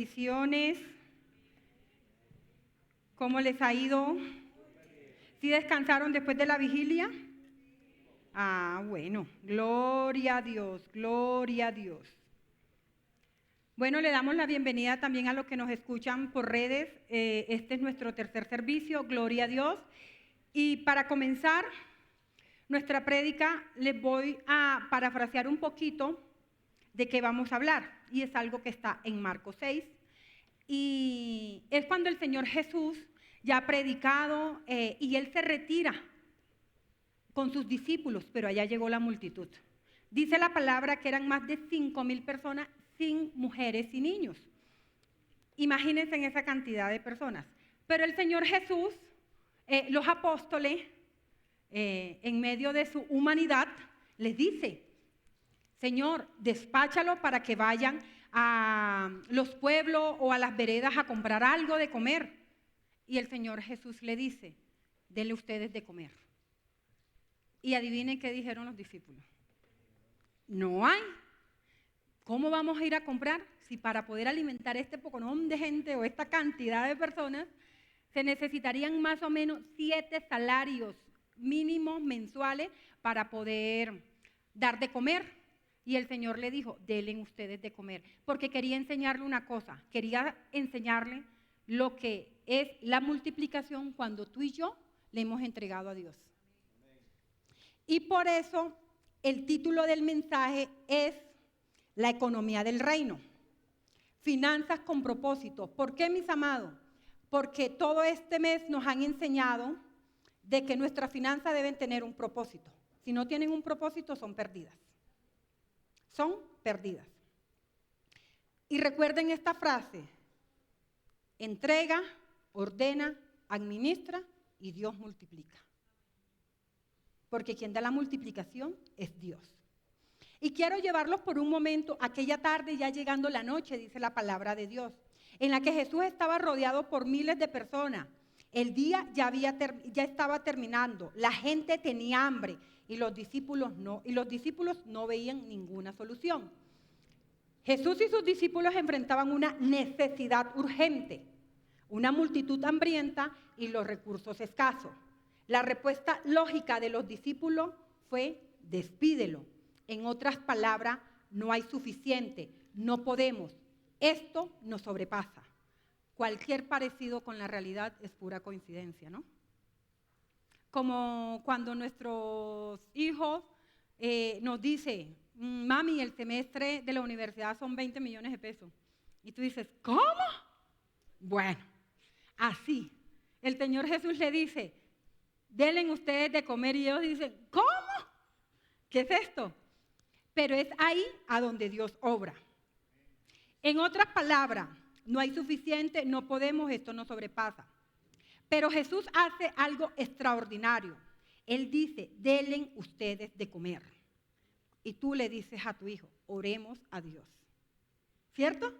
bendiciones. ¿Cómo les ha ido? ¿Sí descansaron después de la vigilia? Ah, bueno, gloria a Dios, gloria a Dios. Bueno, le damos la bienvenida también a los que nos escuchan por redes. Este es nuestro tercer servicio, gloria a Dios. Y para comenzar nuestra prédica, les voy a parafrasear un poquito de qué vamos a hablar. Y es algo que está en Marcos 6. Y es cuando el Señor Jesús ya ha predicado y Él se retira con sus discípulos, pero allá llegó la multitud. Dice la palabra que eran más de 5,000 personas sin mujeres y niños. Imagínense en esa cantidad de personas. Pero el Señor Jesús, los apóstoles, en medio de su humanidad, les dice: Señor, despáchalo para que vayan a los pueblos o a las veredas a comprar algo de comer. Y el Señor Jesús le dice: denle ustedes de comer. Y adivinen qué dijeron los discípulos: no hay. ¿Cómo vamos a ir a comprar si para poder alimentar este poconón de gente o esta cantidad de personas se necesitarían más o menos 7 salarios mínimos mensuales para poder dar de comer? Y el Señor le dijo: denle ustedes de comer, porque quería enseñarle una cosa, quería enseñarle lo que es la multiplicación cuando tú y yo le hemos entregado a Dios. Y por eso el título del mensaje es La economía del reino, finanzas con propósito. ¿Por qué, mis amados? Porque todo este mes nos han enseñado de que nuestras finanzas deben tener un propósito. Si no tienen un propósito, son perdidas. Son perdidas. Y recuerden esta frase: entrega, ordena, administra y Dios multiplica. Porque quien da la multiplicación es Dios. Y quiero llevarlos por un momento, aquella tarde ya llegando la noche, dice la palabra de Dios, en la que Jesús estaba rodeado por miles de personas. El día ya estaba terminando, la gente tenía hambre y los discípulos no veían ninguna solución. Jesús y sus discípulos enfrentaban una necesidad urgente, una multitud hambrienta y los recursos escasos. La respuesta lógica de los discípulos fue: despídelo. En otras palabras, no hay suficiente, no podemos, esto nos sobrepasa. Cualquier parecido con la realidad es pura coincidencia, ¿no? Como cuando nuestros hijos nos dicen: mami, el semestre de la universidad son 20 millones de pesos. Y tú dices: ¿cómo? Bueno, así. El Señor Jesús le dice: denle ustedes de comer, y ellos dicen: ¿cómo? ¿Qué es esto? Pero es ahí a donde Dios obra. En otras palabras, no hay suficiente, no podemos, esto nos sobrepasa. Pero Jesús hace algo extraordinario. Él dice: denle ustedes de comer. Y tú le dices a tu hijo: oremos a Dios. ¿Cierto?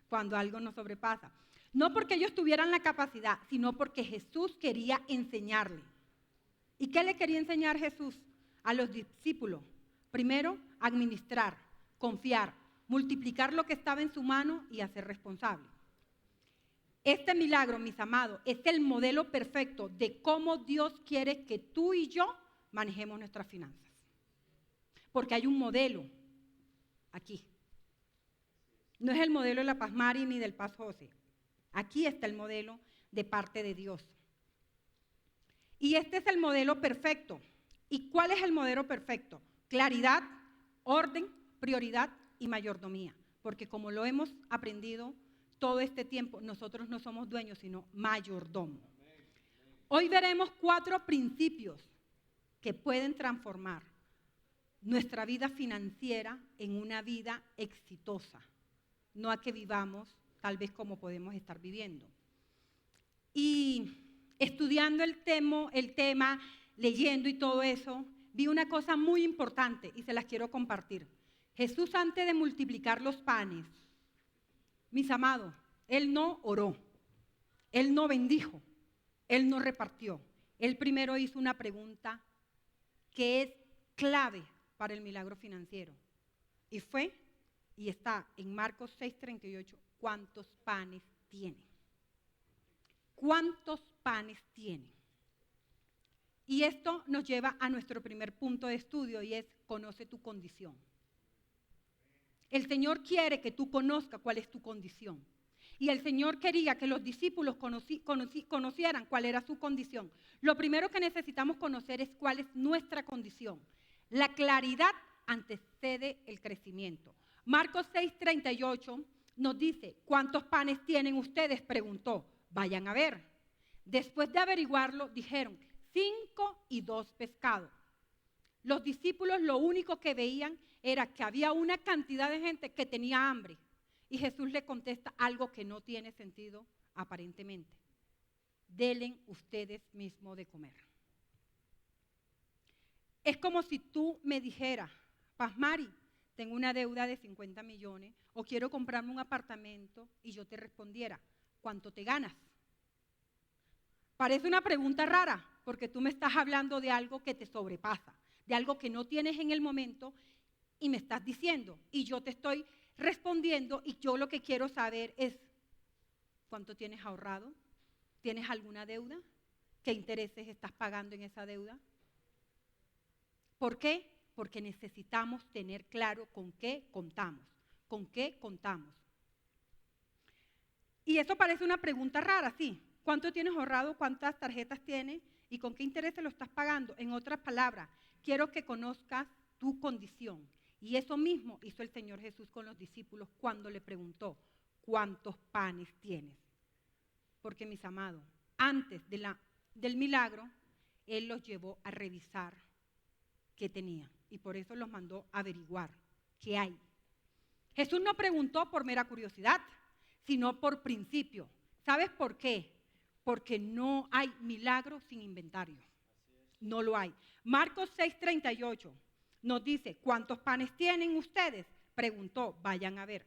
Cuando algo nos sobrepasa. No porque ellos tuvieran la capacidad, sino porque Jesús quería enseñarle. ¿Y qué le quería enseñar Jesús a los discípulos? Primero, administrar, confiar, multiplicar lo que estaba en su mano y hacer responsable. Este milagro, mis amados, es el modelo perfecto de cómo Dios quiere que tú y yo manejemos nuestras finanzas. Porque hay un modelo aquí. No es el modelo de la Paz Mari ni del Paz José. Aquí está el modelo de parte de Dios. Y este es el modelo perfecto. ¿Y cuál es el modelo perfecto? Claridad, orden, prioridad y mayordomía. Porque como lo hemos aprendido todo este tiempo, nosotros no somos dueños, sino mayordomos. Hoy veremos 4 principios que pueden transformar nuestra vida financiera en una vida exitosa. No a que vivamos tal vez como podemos estar viviendo. Y estudiando el tema, leyendo y todo eso, vi una cosa muy importante y se las quiero compartir. Jesús, antes de multiplicar los panes, mis amados, Él no oró, Él no bendijo, Él no repartió. Él primero hizo una pregunta que es clave para el milagro financiero. Y fue, y está en Marcos 6:38, ¿cuántos panes tienen? ¿Cuántos panes tienen? Y esto nos lleva a nuestro primer punto de estudio y es: conoce tu condición. El Señor quiere que tú conozcas cuál es tu condición. Y el Señor quería que los discípulos conocieran cuál era su condición. Lo primero que necesitamos conocer es cuál es nuestra condición. La claridad antecede el crecimiento. Marcos 6:38 nos dice: ¿cuántos panes tienen ustedes?, preguntó. Vayan a ver. Después de averiguarlo, dijeron: 5 y 2 pescados. Los discípulos lo único que veían era que había una cantidad de gente que tenía hambre. Y Jesús le contesta algo que no tiene sentido aparentemente: denle ustedes mismos de comer. Es como si tú me dijeras: Pasmari, tengo una deuda de 50 millones o quiero comprarme un apartamento, y yo te respondiera: ¿cuánto te ganas? Parece una pregunta rara, porque tú me estás hablando de algo que te sobrepasa, de algo que no tienes en el momento, y me estás diciendo, y yo te estoy respondiendo, y yo lo que quiero saber es: ¿cuánto tienes ahorrado? ¿Tienes alguna deuda? ¿Qué intereses estás pagando en esa deuda? ¿Por qué? Porque necesitamos tener claro con qué contamos, con qué contamos. Y eso parece una pregunta rara, sí. ¿Cuánto tienes ahorrado? ¿Cuántas tarjetas tienes? ¿Y con qué intereses lo estás pagando? En otras palabras, quiero que conozcas tu condición. Y eso mismo hizo el Señor Jesús con los discípulos cuando le preguntó: ¿cuántos panes tienes? Porque, mis amados, antes del milagro, Él los llevó a revisar qué tenían. Y por eso los mandó a averiguar qué hay. Jesús no preguntó por mera curiosidad, sino por principio. ¿Sabes por qué? Porque no hay milagro sin inventario. No lo hay. Marcos 6:38 nos dice: ¿cuántos panes tienen ustedes?, preguntó. Vayan a ver.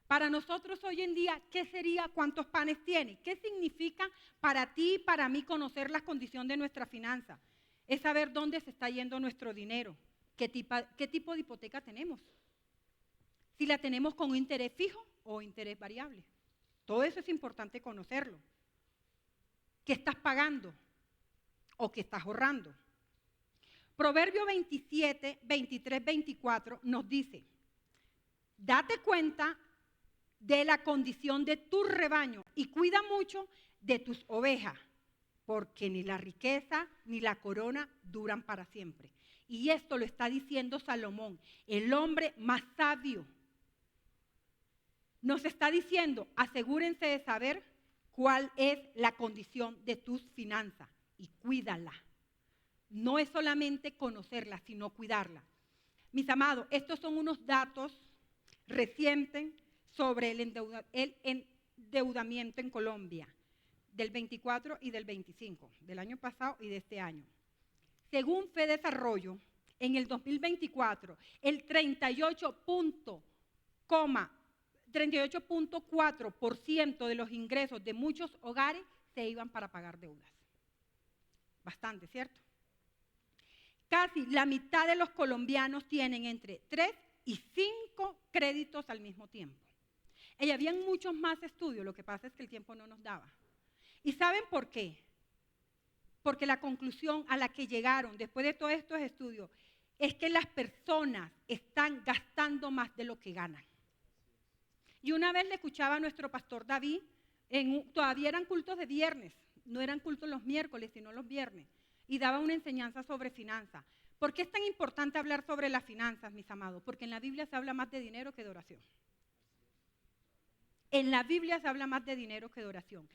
Para nosotros hoy en día, ¿qué sería cuántos panes tiene? ¿Qué significa para ti y para mí conocer la condición de nuestra finanza? Es saber dónde se está yendo nuestro dinero, qué tipo de hipoteca tenemos, si la tenemos con interés fijo o interés variable. Todo eso es importante conocerlo. ¿Qué estás pagando o qué estás ahorrando? Proverbio 27, 23, 24 nos dice: date cuenta de la condición de tu rebaño y cuida mucho de tus ovejas, porque ni la riqueza ni la corona duran para siempre. Y esto lo está diciendo Salomón, el hombre más sabio. Nos está diciendo: asegúrense de saber cuál es la condición de tus finanzas y cuídala. No es solamente conocerla, sino cuidarla. Mis amados, estos son unos datos recientes sobre el endeudamiento en Colombia, del 24 y del 25, del año pasado y de este año. Según FEDesarrollo, en el 2024, el 38.4% de los ingresos de muchos hogares se iban para pagar deudas. Bastante, ¿cierto? Casi la mitad de los colombianos tienen entre 3 y 5 créditos al mismo tiempo. Y habían muchos más estudios, lo que pasa es que el tiempo no nos daba. ¿Y saben por qué? Porque la conclusión a la que llegaron después de todos estos estudios es que las personas están gastando más de lo que ganan. Y una vez le escuchaba a nuestro pastor David, todavía eran cultos de viernes, no eran cultos los miércoles, sino los viernes, y daba una enseñanza sobre finanzas. ¿Por qué es tan importante hablar sobre las finanzas, mis amados? Porque en la Biblia se habla más de dinero que de oración. En la Biblia se habla más de dinero que de oración.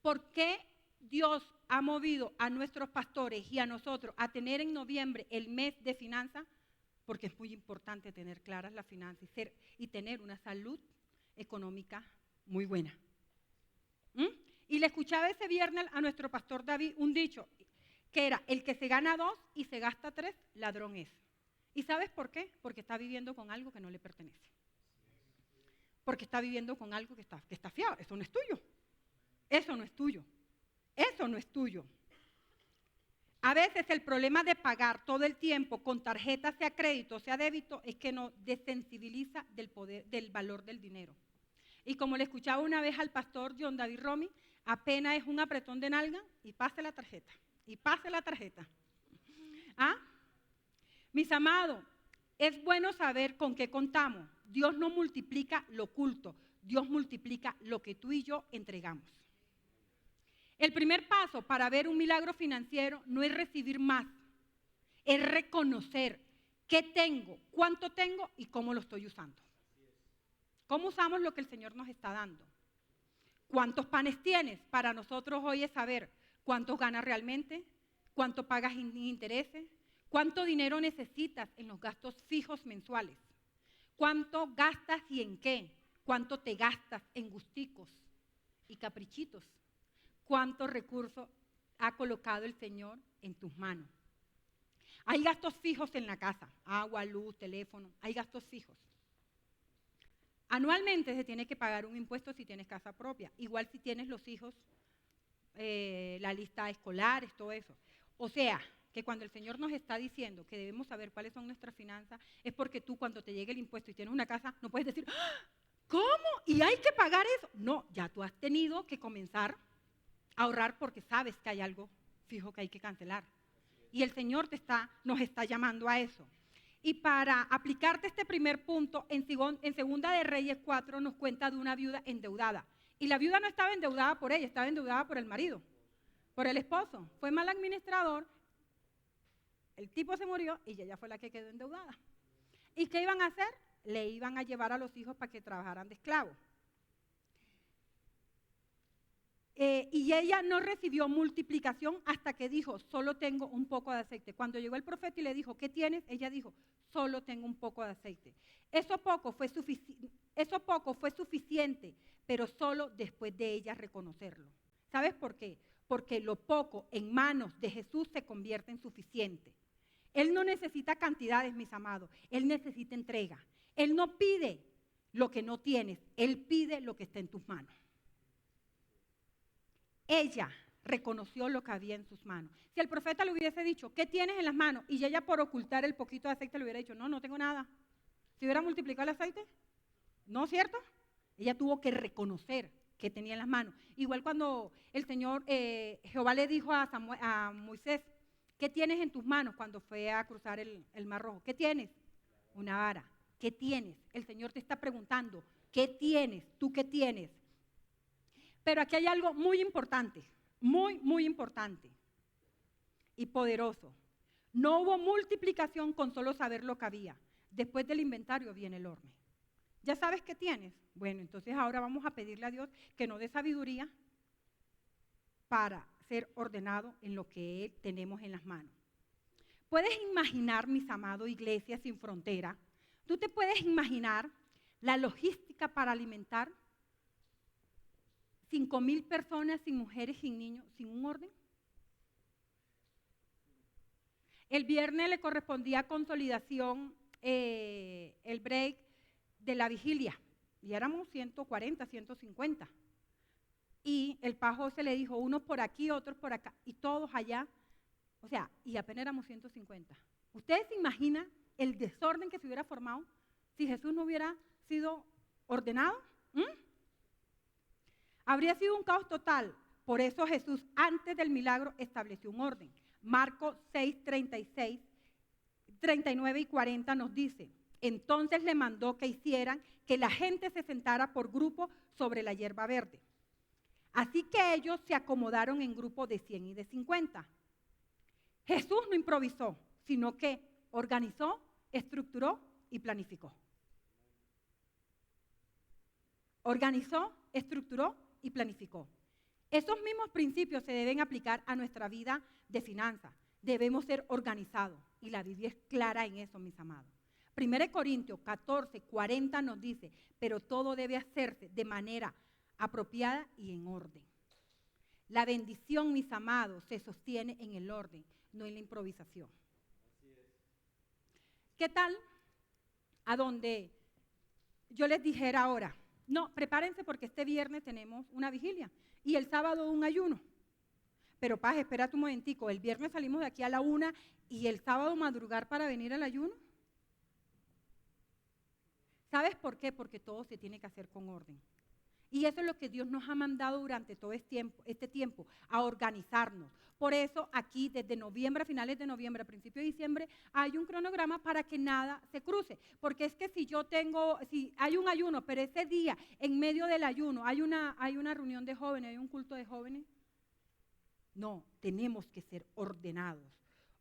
¿Por qué Dios ha movido a nuestros pastores y a nosotros a tener en noviembre el mes de finanzas? Porque es muy importante tener claras las finanzas y tener una salud económica muy buena. Y le escuchaba ese viernes a nuestro pastor David un dicho que era: el que se gana 2 y se gasta 3, ladrón es. ¿Y sabes por qué? Porque está viviendo con algo que no le pertenece. Porque está viviendo con algo que está fiado. Eso no es tuyo. Eso no es tuyo. Eso no es tuyo. A veces el problema de pagar todo el tiempo con tarjeta, sea crédito, sea débito, es que nos desensibiliza del valor del dinero. Y como le escuchaba una vez al pastor John David Romy, apenas es un apretón de nalga y pase la tarjeta. Y pase la tarjeta. ¿Ah? Mis amados, es bueno saber con qué contamos. Dios no multiplica lo oculto, Dios multiplica lo que tú y yo entregamos. El primer paso para ver un milagro financiero no es recibir más, es reconocer qué tengo, cuánto tengo y cómo lo estoy usando. ¿Cómo usamos lo que el Señor nos está dando? ¿Cuántos panes tienes? Para nosotros hoy es saber cuántos ganas realmente, cuánto pagas en intereses, cuánto dinero necesitas en los gastos fijos mensuales, cuánto gastas y en qué, cuánto te gastas en gusticos y caprichitos, cuántos recursos ha colocado el Señor en tus manos. Hay gastos fijos en la casa, agua, luz, teléfono, hay gastos fijos. Anualmente se tiene que pagar un impuesto si tienes casa propia, igual si tienes los hijos, la lista escolar, todo eso. O sea, que cuando el Señor nos está diciendo que debemos saber cuáles son nuestras finanzas, es porque tú cuando te llegue el impuesto y tienes una casa, no puedes decir, ¿cómo? ¿Y hay que pagar eso? No, ya tú has tenido que comenzar a ahorrar porque sabes que hay algo fijo que hay que cancelar. Y el Señor nos está llamando a eso. Y para aplicarte este primer punto, en Segunda de Reyes 4 nos cuenta de una viuda endeudada. Y la viuda no estaba endeudada por ella, estaba endeudada por el marido, por el esposo. Fue mal administrador, el tipo se murió y ella fue la que quedó endeudada. ¿Y qué iban a hacer? Le iban a llevar a los hijos para que trabajaran de esclavos. Y ella no recibió multiplicación hasta que dijo, solo tengo un poco de aceite. Cuando llegó el profeta y le dijo, ¿qué tienes? Ella dijo, solo tengo un poco de aceite. Eso poco fue suficiente, pero solo después de ella reconocerlo. ¿Sabes por qué? Porque lo poco en manos de Jesús se convierte en suficiente. Él no necesita cantidades, mis amados, Él necesita entrega. Él no pide lo que no tienes, Él pide lo que está en tus manos. Ella reconoció lo que había en sus manos. Si el profeta le hubiese dicho, ¿qué tienes en las manos? Y ella por ocultar el poquito de aceite le hubiera dicho, no tengo nada. ¿Se hubiera multiplicado el aceite? ¿No, cierto? Ella tuvo que reconocer que tenía en las manos. Igual cuando el Señor, Jehová le dijo a Moisés, ¿qué tienes en tus manos cuando fue a cruzar el Mar Rojo? ¿Qué tienes? Una vara. ¿Qué tienes? El Señor te está preguntando, ¿qué tienes? ¿Tú qué tienes? Pero aquí hay algo muy importante, muy importante y poderoso. No hubo multiplicación con solo saber lo que había. Después del inventario viene el horno. ¿Ya sabes qué tienes? Bueno, entonces ahora vamos a pedirle a Dios que nos dé sabiduría para ser ordenado en lo que tenemos en las manos. ¿Puedes imaginar, mis amados, Iglesia Sin Frontera? ¿Tú te puedes imaginar la logística para alimentar 5,000 personas sin mujeres, sin niños, sin un orden? El viernes le correspondía a consolidación el break de la vigilia y éramos 140, 150. Y el pajo se le dijo, unos por aquí, otros por acá y todos allá. O sea, y apenas éramos 150. ¿Ustedes se imaginan el desorden que se hubiera formado si Jesús no hubiera sido ordenado? Habría sido un caos total. Por eso Jesús antes del milagro estableció un orden. Marcos 6, 36, 39 y 40 nos dice, entonces le mandó que hicieran que la gente se sentara por grupo sobre la hierba verde. Así que ellos se acomodaron en grupos de 100 y de 50. Jesús no improvisó, sino que organizó, estructuró y planificó. Organizó, estructuró y planificó. Esos mismos principios se deben aplicar a nuestra vida de finanzas. Debemos ser organizados y la Biblia es clara en eso, mis amados. 1 Corintios 14, 40 nos dice, pero todo debe hacerse de manera apropiada y en orden. La bendición, mis amados, se sostiene en el orden, no en la improvisación. ¿Qué tal a donde yo les dijera ahora? No, prepárense porque este viernes tenemos una vigilia y el sábado un ayuno. Pero paz, espérate un momentico, el viernes salimos de aquí a la 1 y el sábado madrugar para venir al ayuno. ¿Sabes por qué? Porque todo se tiene que hacer con orden. Y eso es lo que Dios nos ha mandado durante todo este tiempo, a organizarnos. Por eso aquí desde noviembre, a finales de noviembre, a principios de diciembre, hay un cronograma para que nada se cruce. Porque es que si hay un ayuno, pero ese día, en medio del ayuno, hay una reunión de jóvenes, hay un culto de jóvenes. No, tenemos que ser ordenados,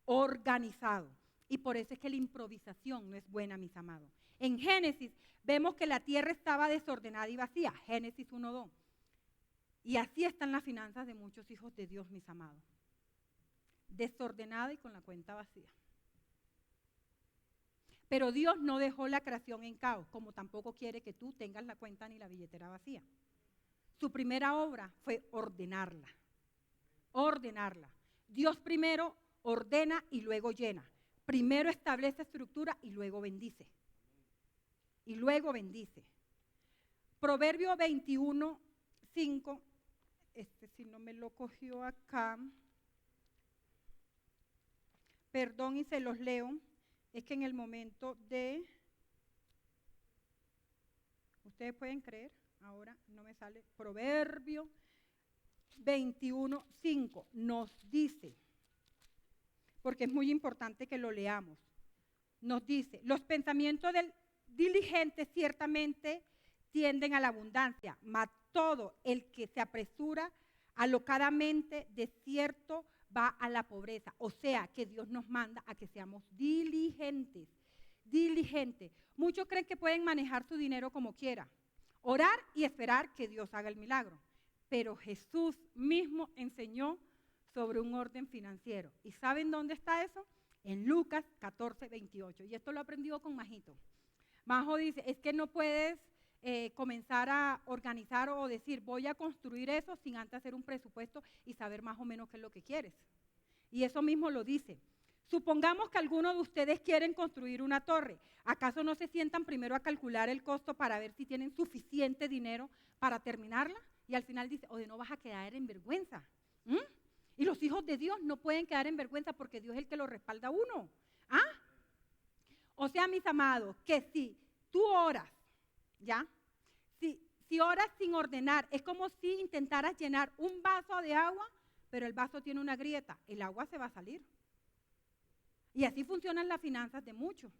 organizados. Y por eso es que la improvisación no es buena, mis amados. En Génesis vemos que la tierra estaba desordenada y vacía, Génesis 1:2. Y así están las finanzas de muchos hijos de Dios, mis amados. Desordenada y con la cuenta vacía. Pero Dios no dejó la creación en caos, como tampoco quiere que tú tengas la cuenta ni la billetera vacía. Su primera obra fue ordenarla. Ordenarla. Dios primero ordena y luego llena. Primero establece estructura y luego bendice. Y luego bendice. Proverbio 21:5. Si no me lo cogió acá. Perdón y se los leo. Es que en el momento de... Ustedes pueden creer, ahora no me sale. Proverbio 21:5 nos dice, porque es muy importante que lo leamos, nos dice, los pensamientos del diligente ciertamente tienden a la abundancia, mas todo el que se apresura alocadamente de cierto va a la pobreza. O sea, que Dios nos manda a que seamos diligentes, diligentes. Muchos creen que pueden manejar su dinero como quiera, orar y esperar que Dios haga el milagro. Pero Jesús mismo enseñó sobre un orden financiero. ¿Y saben dónde está eso? En Lucas 14:28. Y esto lo aprendió con Majito. Majo dice, es que no puedes comenzar a organizar o decir, voy a construir eso sin antes hacer un presupuesto y saber más o menos qué es lo que quieres. Y eso mismo lo dice. Supongamos que algunos de ustedes quieren construir una torre. ¿Acaso no se sientan primero a calcular el costo para ver si tienen suficiente dinero para terminarla? Y al final dice, oye, no vas a quedar en vergüenza. Y los hijos de Dios no pueden quedar en vergüenza porque Dios es el que los respalda a uno. O sea, mis amados, que si tú oras, ¿ya? Si oras sin ordenar, es como si intentaras llenar un vaso de agua, pero el vaso tiene una grieta, el agua se va a salir. Y así funcionan las finanzas de muchos,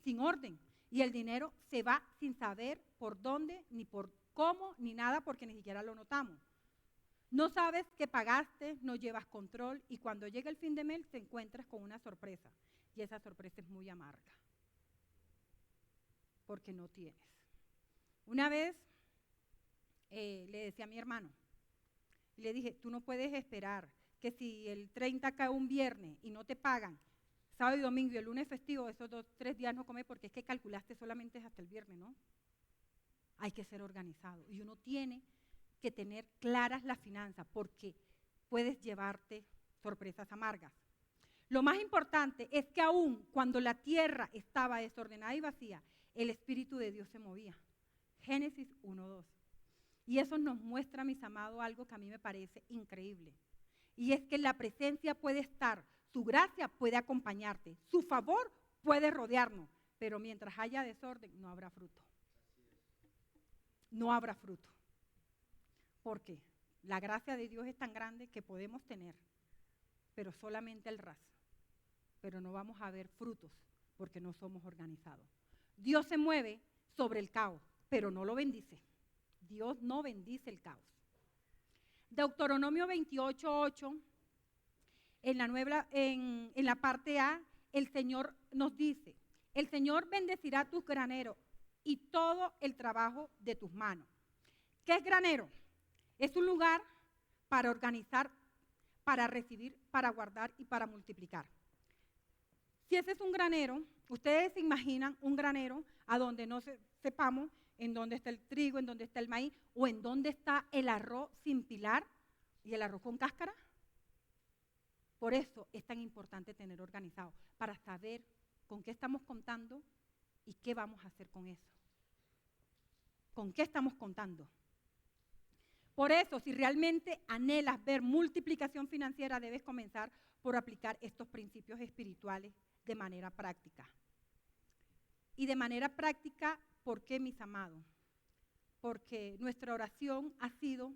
sin orden. Y el dinero se va sin saber por dónde, ni por cómo, ni nada, porque ni siquiera lo notamos. No sabes que pagaste, no llevas control, y cuando llega el fin de mes te encuentras con una sorpresa. Y esa sorpresa es muy amarga, porque no tienes. Una vez le decía a mi hermano, y le dije, tú no puedes esperar que si el 30 cae un viernes y no te pagan, sábado y domingo y el lunes festivo, esos 3 días no comes porque es que calculaste solamente hasta el viernes, ¿no? Hay que ser organizado y uno tiene que tener claras las finanzas porque puedes llevarte sorpresas amargas. Lo más importante es que aún cuando la tierra estaba desordenada y vacía, el Espíritu de Dios se movía. Génesis 1:2. Y eso nos muestra, mis amados, algo que a mí me parece increíble. Y es que la presencia puede estar, su gracia puede acompañarte, su favor puede rodearnos, pero mientras haya desorden no habrá fruto. No habrá fruto. ¿Por qué? La gracia de Dios es tan grande que podemos tener, pero solamente el ras. Pero no vamos a ver frutos porque no somos organizados. Dios se mueve sobre el caos, pero no lo bendice. Dios no bendice el caos. Deuteronomio 28:8, en la parte A, el Señor nos dice, el Señor bendecirá tus graneros y todo el trabajo de tus manos. ¿Qué es granero? Es un lugar para organizar, para recibir, para guardar y para multiplicar. Si ese es un granero, ustedes se imaginan un granero a donde no sepamos en dónde está el trigo, en dónde está el maíz o en dónde está el arroz sin pilar y el arroz con cáscara. Por eso es tan importante tener organizado, para saber con qué estamos contando y qué vamos a hacer con eso. ¿Con qué estamos contando? Por eso, si realmente anhelas ver multiplicación financiera, debes comenzar por aplicar estos principios espirituales de manera práctica. Y de manera práctica, ¿por qué, mis amados? porque nuestra oración ha sido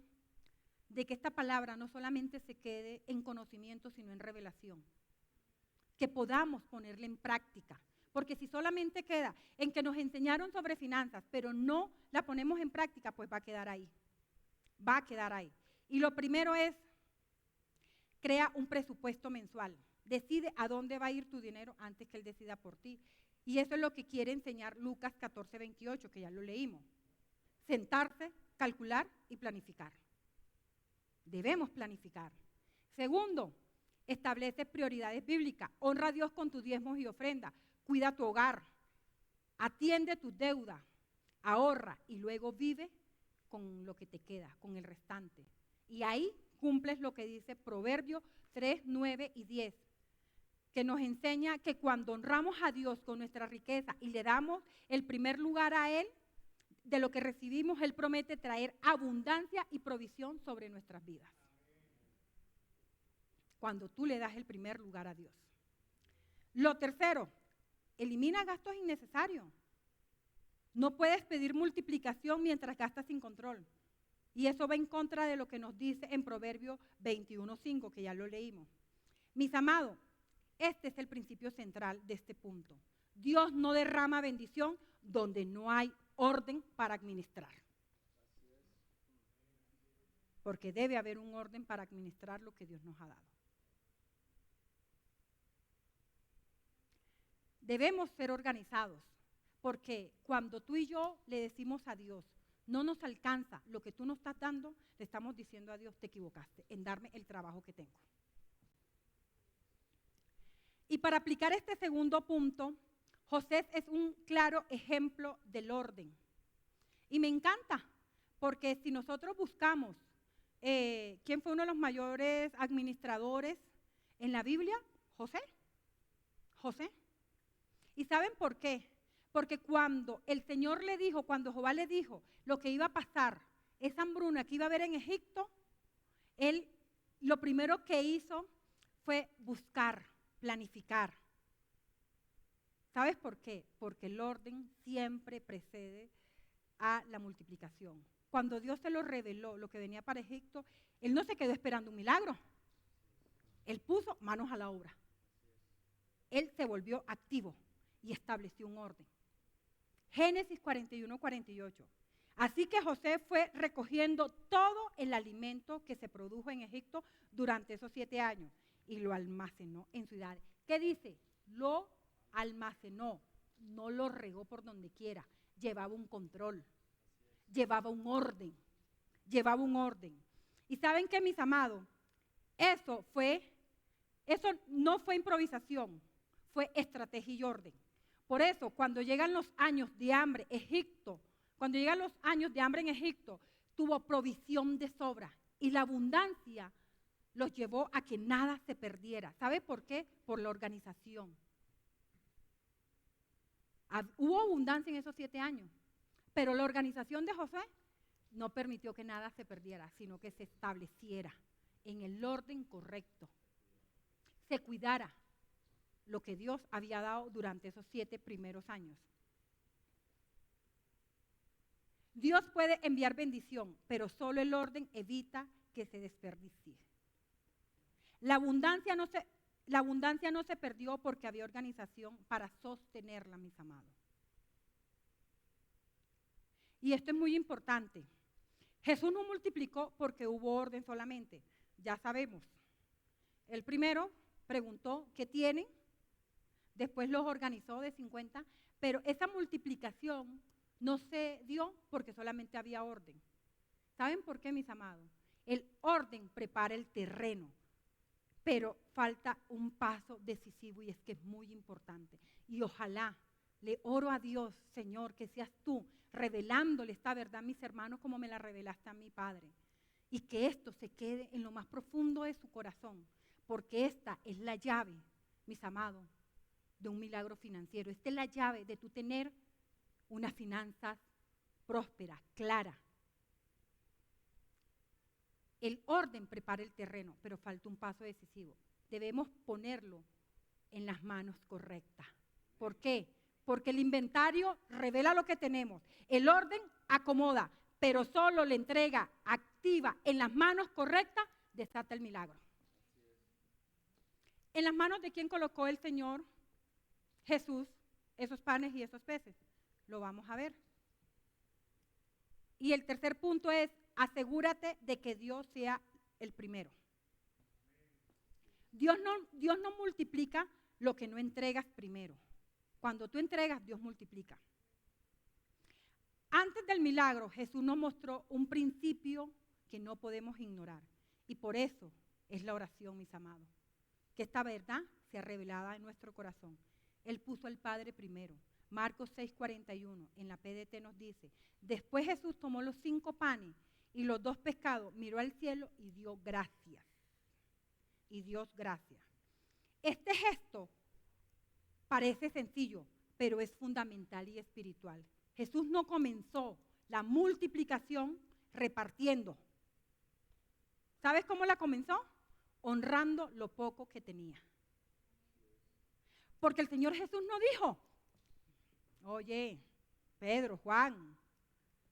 de que esta palabra no solamente se quede en conocimiento, sino en revelación. Que podamos ponerla en práctica. Porque si solamente queda en que nos enseñaron sobre finanzas, pero no la ponemos en práctica, pues va a quedar ahí. Va a quedar ahí. Y lo primero es, crea un presupuesto mensual. Decide a dónde va a ir tu dinero antes que Él decida por ti. Y eso es lo que quiere enseñar Lucas 14:28, que ya lo leímos. Sentarse, calcular y planificar. Debemos planificar. Segundo, establece prioridades bíblicas. Honra a Dios con tus diezmos y ofrendas. Cuida tu hogar. Atiende tus deudas. Ahorra y luego vive con lo que te queda, con el restante. Y ahí cumples lo que dice Proverbios 3, 9 y 10, que nos enseña que cuando honramos a Dios con nuestra riqueza y le damos el primer lugar a Él, de lo que recibimos, Él promete traer abundancia y provisión sobre nuestras vidas. Cuando tú le das el primer lugar a Dios. Lo tercero, elimina gastos innecesarios. No puedes pedir multiplicación mientras gastas sin control. Y eso va en contra de lo que nos dice en Proverbios 21:5, que ya lo leímos. Mis amados, este es el principio central de este punto. Dios no derrama bendición donde no hay orden para administrar. Porque debe haber un orden para administrar lo que Dios nos ha dado. Debemos ser organizados, porque cuando tú y yo le decimos a Dios, no nos alcanza lo que tú nos estás dando, le estamos diciendo a Dios, te equivocaste en darme el trabajo que tengo. Y para aplicar este segundo punto, José es un claro ejemplo del orden. Y me encanta, porque si nosotros buscamos quién fue uno de los mayores administradores en la Biblia, José. ¿Y saben por qué? Porque cuando el Señor le dijo, cuando Jehová le dijo lo que iba a pasar, esa hambruna que iba a haber en Egipto, él lo primero que hizo fue buscar, planificar. ¿Sabes por qué? Porque el orden siempre precede a la multiplicación. Cuando Dios se lo reveló, lo que venía para Egipto, Él no se quedó esperando un milagro. Él puso manos a la obra. Él se volvió activo y estableció un orden. Génesis 41:48. Así que José fue recogiendo todo el alimento que se produjo en Egipto durante esos 7 años y lo almacenó en ciudades. ¿Qué dice? Lo almacenó, no lo regó por donde quiera, llevaba un control, llevaba un orden. Y ¿saben qué, mis amados? Eso no fue improvisación, fue estrategia y orden. Por eso, cuando llegan los años de hambre, en Egipto, tuvo provisión de sobra y la abundancia los llevó a que nada se perdiera. ¿Sabe por qué? Por la organización. Hubo abundancia en esos 7 años, pero la organización de José no permitió que nada se perdiera, sino que se estableciera en el orden correcto, se cuidara lo que Dios había dado durante esos 7 primeros años. Dios puede enviar bendición, pero solo el orden evita que se desperdicie. La abundancia no se perdió porque había organización para sostenerla, mis amados. Y esto es muy importante. Jesús no multiplicó porque hubo orden solamente. Ya sabemos. El primero preguntó, ¿qué tienen? Después los organizó de 50, pero esa multiplicación no se dio porque solamente había orden. ¿Saben por qué, mis amados? El orden prepara el terreno, pero falta un paso decisivo y es que es muy importante. Y ojalá, le oro a Dios, Señor, que seas tú revelándole esta verdad a mis hermanos como me la revelaste a mi Padre. Y que esto se quede en lo más profundo de su corazón, porque esta es la llave, mis amados, de un milagro financiero. Esta es la llave de tú tener unas finanzas prósperas, claras. El orden prepara el terreno, pero falta un paso decisivo. Debemos ponerlo en las manos correctas. ¿Por qué? Porque el inventario revela lo que tenemos. El orden acomoda, pero solo la entrega activa en las manos correctas desata el milagro. ¿En las manos de quién colocó el Señor Jesús esos panes y esos peces? Lo vamos a ver. Y el tercer punto es, asegúrate de que Dios sea el primero. Dios no multiplica lo que no entregas primero. Cuando tú entregas, Dios multiplica. Antes del milagro, Jesús nos mostró un principio que no podemos ignorar. Y por eso es la oración, mis amados. Que esta verdad sea revelada en nuestro corazón. Él puso al Padre primero. Marcos 6:41 en la PDT nos dice, después Jesús tomó los 5 panes y los 2 pescados, miró al cielo y dio gracias. Y Dios gracias. Este gesto parece sencillo, pero es fundamental y espiritual. Jesús no comenzó la multiplicación repartiendo. ¿Sabes cómo la comenzó? Honrando lo poco que tenía. Porque el Señor Jesús no dijo, oye, Pedro, Juan,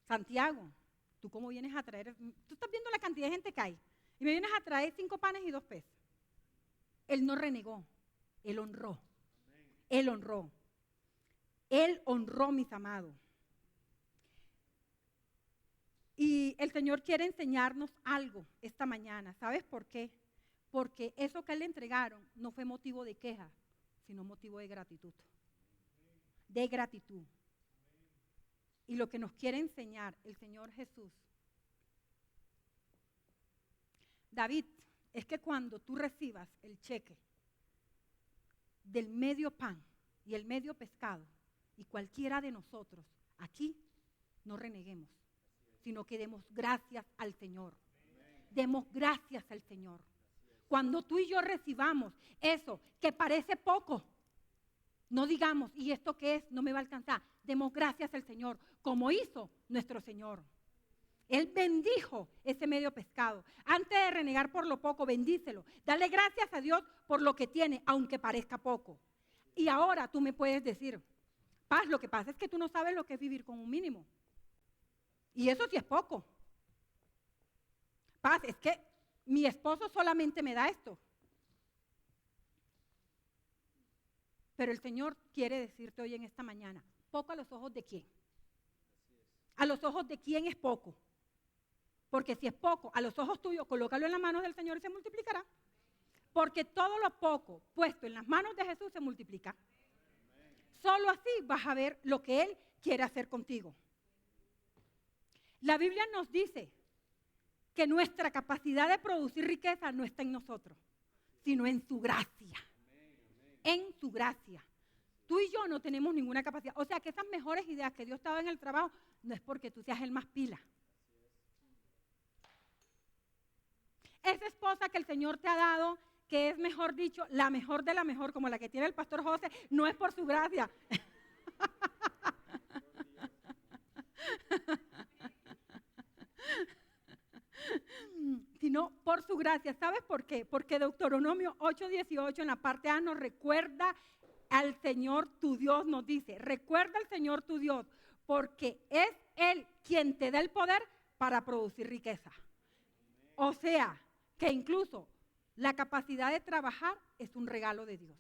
Santiago, ¿tú cómo vienes a traer? Tú estás viendo la cantidad de gente que hay y me vienes a traer 5 panes y 2 peces. Él no renegó, Él honró. Él honró. Él honró, mis amados. Y el Señor quiere enseñarnos algo esta mañana. ¿Sabes por qué? Porque eso que Él le entregaron no fue motivo de queja, sino motivo de gratitud. De gratitud. Y lo que nos quiere enseñar el Señor Jesús, David, es que cuando tú recibas el cheque del medio pan y el medio pescado, y cualquiera de nosotros aquí no reneguemos, sino que demos gracias al Señor. Demos gracias al Señor. Cuando tú y yo recibamos eso que parece poco, no digamos, ¿y esto qué es? No me va a alcanzar. Demos gracias al Señor, como hizo nuestro Señor. Él bendijo ese medio pescado. Antes de renegar por lo poco, bendícelo. Dale gracias a Dios por lo que tiene, aunque parezca poco. Y ahora tú me puedes decir, Paz, lo que pasa es que tú no sabes lo que es vivir con un mínimo. Y eso sí es poco. Paz, es que mi esposo solamente me da esto. Pero el Señor quiere decirte hoy en esta mañana, poco a los ojos de quién. A los ojos de quién es poco. Porque si es poco, a los ojos tuyos, colócalo en las manos del Señor y se multiplicará. Porque todo lo poco puesto en las manos de Jesús se multiplica. Solo así vas a ver lo que Él quiere hacer contigo. La Biblia nos dice que nuestra capacidad de producir riqueza no está en nosotros, sino en su gracia. En su gracia. Tú y yo no tenemos ninguna capacidad. O sea que esas mejores ideas que Dios te ha dado en el trabajo no es porque tú seas el más pila. Esa esposa que el Señor te ha dado, que es mejor dicho, la mejor de la mejor, como la que tiene el pastor José, no es por su gracia. Sino por su gracia. ¿Sabes por qué? Porque Deuteronomio 8:18 en la parte A nos recuerda al Señor tu Dios, nos dice, recuerda al Señor tu Dios, porque es Él quien te da el poder para producir riqueza. O sea, que incluso la capacidad de trabajar es un regalo de Dios.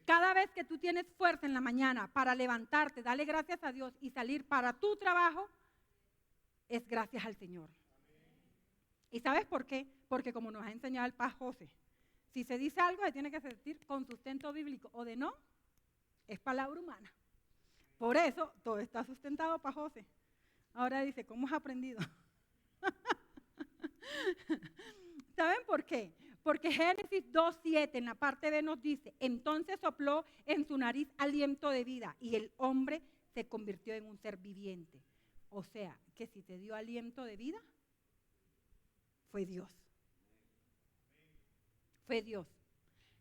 Cada vez que tú tienes fuerza en la mañana para levantarte, darle gracias a Dios y salir para tu trabajo, es gracias al Señor. ¿Y sabes por qué? Porque como nos ha enseñado el Paz José, si se dice algo se tiene que decir con sustento bíblico, o de no, es palabra humana. Por eso todo está sustentado, Paz José. Ahora dice, ¿cómo has aprendido? ¿Saben por qué? Porque Génesis 2:7 en la parte B nos dice, entonces sopló en su nariz aliento de vida y el hombre se convirtió en un ser viviente. O sea, que si te dio aliento de vida, fue Dios. Fue Dios.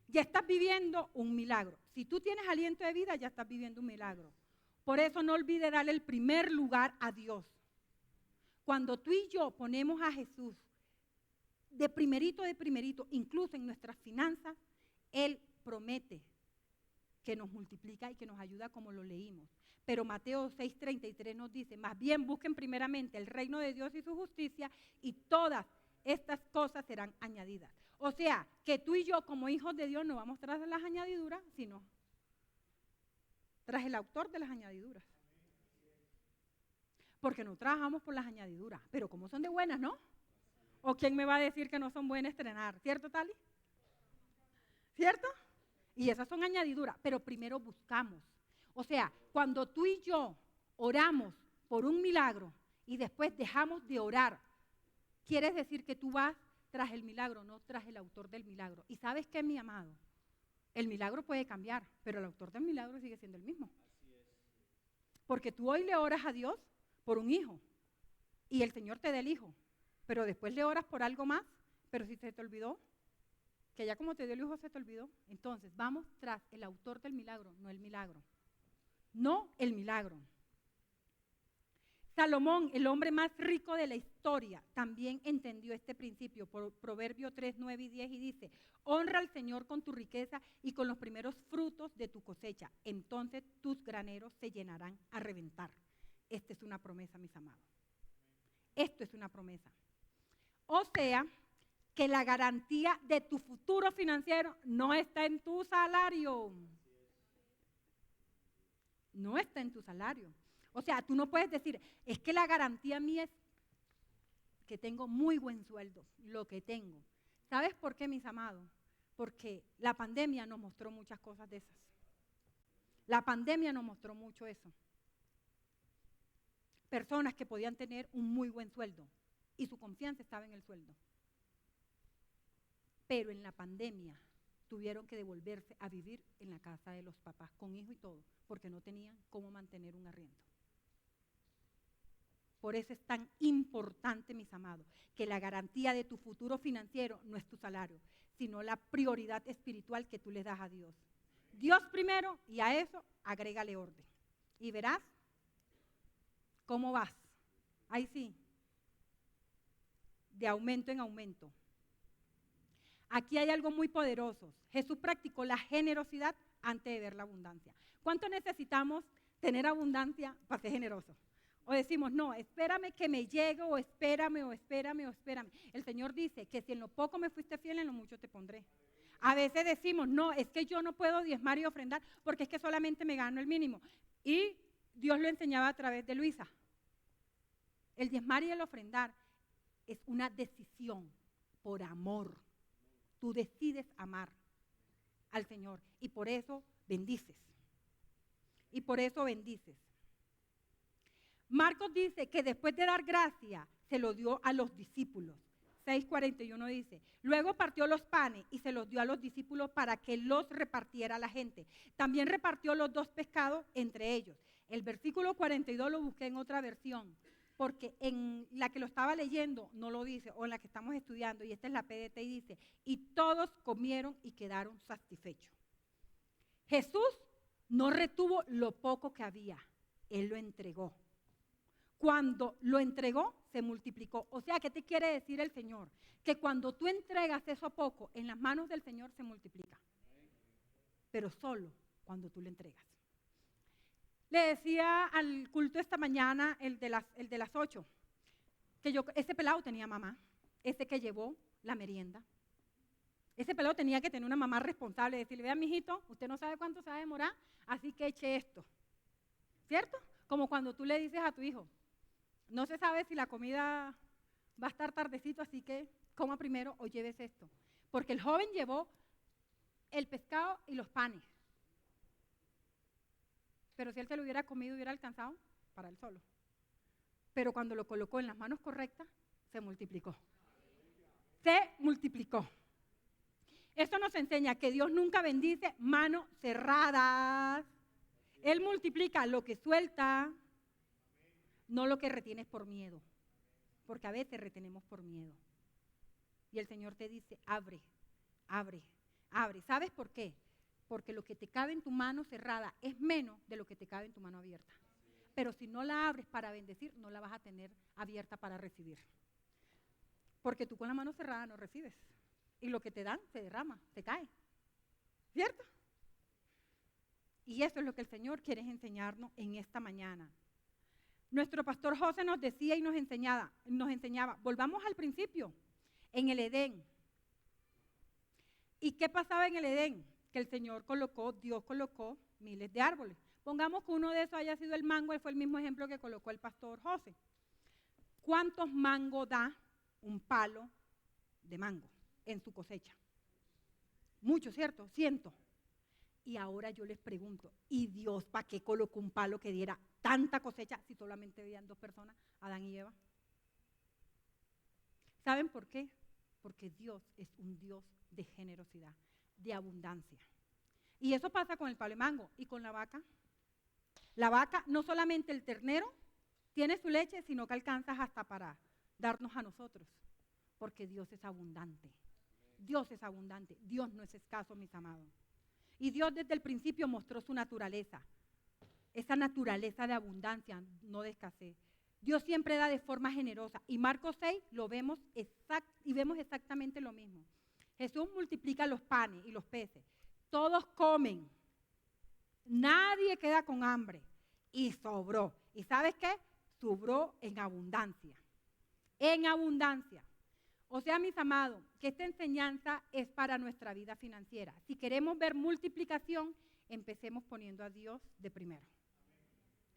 Ya estás viviendo un milagro. Si tú tienes aliento de vida, ya estás viviendo un milagro. Por eso no olvides darle el primer lugar a Dios. Cuando tú y yo ponemos a Jesús de primerito, incluso en nuestras finanzas, Él promete que nos multiplica y que nos ayuda como lo leímos. Pero Mateo 6:33 nos dice, más bien busquen primeramente el reino de Dios y su justicia y todas estas cosas serán añadidas. O sea, que tú y yo como hijos de Dios no vamos tras las añadiduras, sino tras el autor de las añadiduras. Porque no trabajamos por las añadiduras, pero como son de buenas, ¿no? ¿O quién me va a decir que no son buenas estrenar? ¿Cierto, Tali? ¿Cierto? Y esas son añadiduras, pero primero buscamos. O sea, cuando tú y yo oramos por un milagro y después dejamos de orar, quiere decir que tú vas tras el milagro, no tras el autor del milagro. ¿Y sabes qué, mi amado? El milagro puede cambiar, pero el autor del milagro sigue siendo el mismo. Porque tú hoy le oras a Dios por un hijo y el Señor te da el hijo, pero después le oras por algo más, pero si se te olvidó, que ya como te dio el hijo se te olvidó, entonces vamos tras el autor del milagro, no el milagro. No el milagro. Salomón, el hombre más rico de la historia, también entendió este principio por Proverbio 3, 9 y 10 y dice, honra al Señor con tu riqueza y con los primeros frutos de tu cosecha, entonces tus graneros se llenarán a reventar. Esta es una promesa, mis amados. Esto es una promesa. O sea, que la garantía de tu futuro financiero no está en tu salario. No está en tu salario. O sea, tú no puedes decir, es que la garantía mía es que tengo muy buen sueldo, lo que tengo. ¿Sabes por qué, mis amados? Porque la pandemia nos mostró muchas cosas de esas. La pandemia nos mostró mucho eso. Personas que podían tener un muy buen sueldo y su confianza estaba en el sueldo. Pero en la pandemia tuvieron que devolverse a vivir en la casa de los papás, con hijo y todo, porque no tenían cómo mantener un arriendo. Por eso es tan importante, mis amados, que la garantía de tu futuro financiero no es tu salario, sino la prioridad espiritual que tú le das a Dios. Dios primero y a eso agrégale orden. Y verás cómo vas. Ahí sí, de aumento en aumento. Aquí hay algo muy poderoso. Jesús practicó la generosidad antes de ver la abundancia. ¿Cuánto necesitamos tener abundancia para ser generosos? O decimos, no, espérame que me llegue, o espérame, o espérame, o espérame. El Señor dice que si en lo poco me fuiste fiel, en lo mucho te pondré. A veces decimos, no, es que yo no puedo diezmar y ofrendar porque es que solamente me gano el mínimo. Y Dios lo enseñaba a través de Luisa. El diezmar y el ofrendar es una decisión por amor. Tú decides amar al Señor y por eso bendices. Y por eso bendices. Marcos dice que después de dar gracia, se lo dio a los discípulos. 6:41 dice, luego partió los panes y se los dio a los discípulos para que los repartiera a la gente. También repartió los 2 pescados entre ellos. El versículo 42 lo busqué en otra versión, porque en la que lo estaba leyendo no lo dice, o en la que estamos estudiando, y esta es la PDT y dice, y todos comieron y quedaron satisfechos. Jesús no retuvo lo poco que había, Él lo entregó. Cuando lo entregó, se multiplicó. O sea, ¿qué te quiere decir el Señor? Que cuando tú entregas eso poco en las manos del Señor, se multiplica. Pero solo cuando tú le entregas. Le decía al culto esta mañana, el de las 8, que ese pelado tenía mamá, ese que llevó la merienda. Ese pelado tenía que tener una mamá responsable, decirle, vea, mijito, usted no sabe cuánto se va a demorar, así que eche esto. ¿Cierto? Como cuando tú le dices a tu hijo, no se sabe si la comida va a estar tardecito, así que coma primero o lleves esto. Porque el joven llevó el pescado y los panes. Pero si él se lo hubiera comido, hubiera alcanzado para él solo. Pero cuando lo colocó en las manos correctas, se multiplicó. Se multiplicó. Esto nos enseña que Dios nunca bendice manos cerradas. Él multiplica lo que suelta, no lo que retienes por miedo. Porque a veces retenemos por miedo. Y el Señor te dice, abre, abre, abre. ¿Sabes por qué? Porque lo que te cabe en tu mano cerrada es menos de lo que te cabe en tu mano abierta. Pero si no la abres para bendecir, no la vas a tener abierta para recibir. Porque tú con la mano cerrada no recibes. Y lo que te dan se derrama, se cae. ¿Cierto? Y eso es lo que el Señor quiere enseñarnos en esta mañana. Nuestro pastor José nos decía y nos enseñaba, volvamos al principio, en el Edén. ¿Y qué pasaba en el Edén? Que Dios colocó miles de árboles. Pongamos que uno de esos haya sido el mango, él fue el mismo ejemplo que colocó el pastor José. ¿Cuántos mangos da un palo de mango en su cosecha? Muchos, ¿cierto? 100. Y ahora yo les pregunto, ¿y Dios para qué colocó un palo que diera tanta cosecha si solamente habían 2 personas, Adán y Eva? ¿Saben por qué? Porque Dios es un Dios de generosidad, de abundancia. Y eso pasa con el palo de mango y con la vaca. La vaca, no solamente el ternero tiene su leche, sino que alcanza hasta para darnos a nosotros, porque Dios es abundante. Dios es abundante, Dios no es escaso, mis amados. Y Dios desde el principio mostró su naturaleza, esa naturaleza de abundancia, no de escasez. Dios siempre da de forma generosa. Y Marcos 6 lo vemos y vemos exactamente lo mismo. Jesús multiplica los panes y los peces. Todos comen. Nadie queda con hambre. Y sobró. ¿Y sabes qué? Sobró en abundancia. En abundancia. O sea, mis amados, que esta enseñanza es para nuestra vida financiera. Si queremos ver multiplicación, empecemos poniendo a Dios de primero.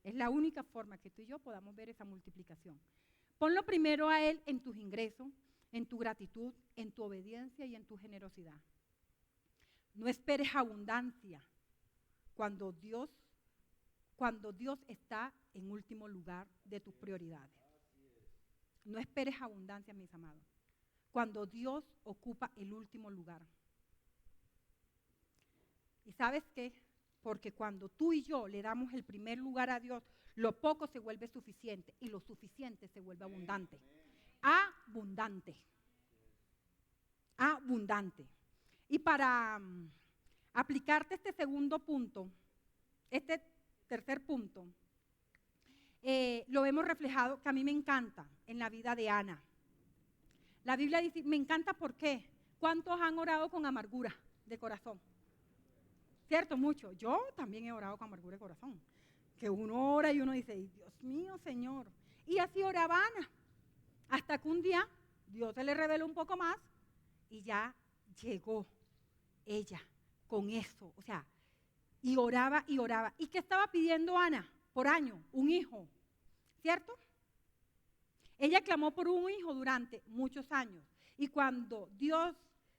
Es la única forma que tú y yo podamos ver esa multiplicación. Ponlo primero a Él en tus ingresos, en tu gratitud, en tu obediencia y en tu generosidad. No esperes abundancia cuando Dios está en último lugar de tus prioridades. No esperes abundancia, mis amados, cuando Dios ocupa el último lugar. ¿Y sabes qué? Porque cuando tú y yo le damos el primer lugar a Dios, lo poco se vuelve suficiente y lo suficiente se vuelve abundante. Abundante. Abundante. Y para aplicarte este segundo punto, este tercer punto, lo vemos reflejado, que a mí me encanta en la vida de Ana. La Biblia dice, me encanta, ¿por qué? ¿Cuántos han orado con amargura de corazón? ¿Cierto? Mucho. Yo también he orado con amargura de corazón. Que uno ora y uno dice, Dios mío, Señor. Y así oraba Ana. Hasta que un día Dios se le reveló un poco más y ya llegó ella con eso. O sea, y oraba y oraba. ¿Y qué estaba pidiendo Ana por año? Un hijo. ¿Cierto? Ella clamó por un hijo durante muchos años. Y cuando Dios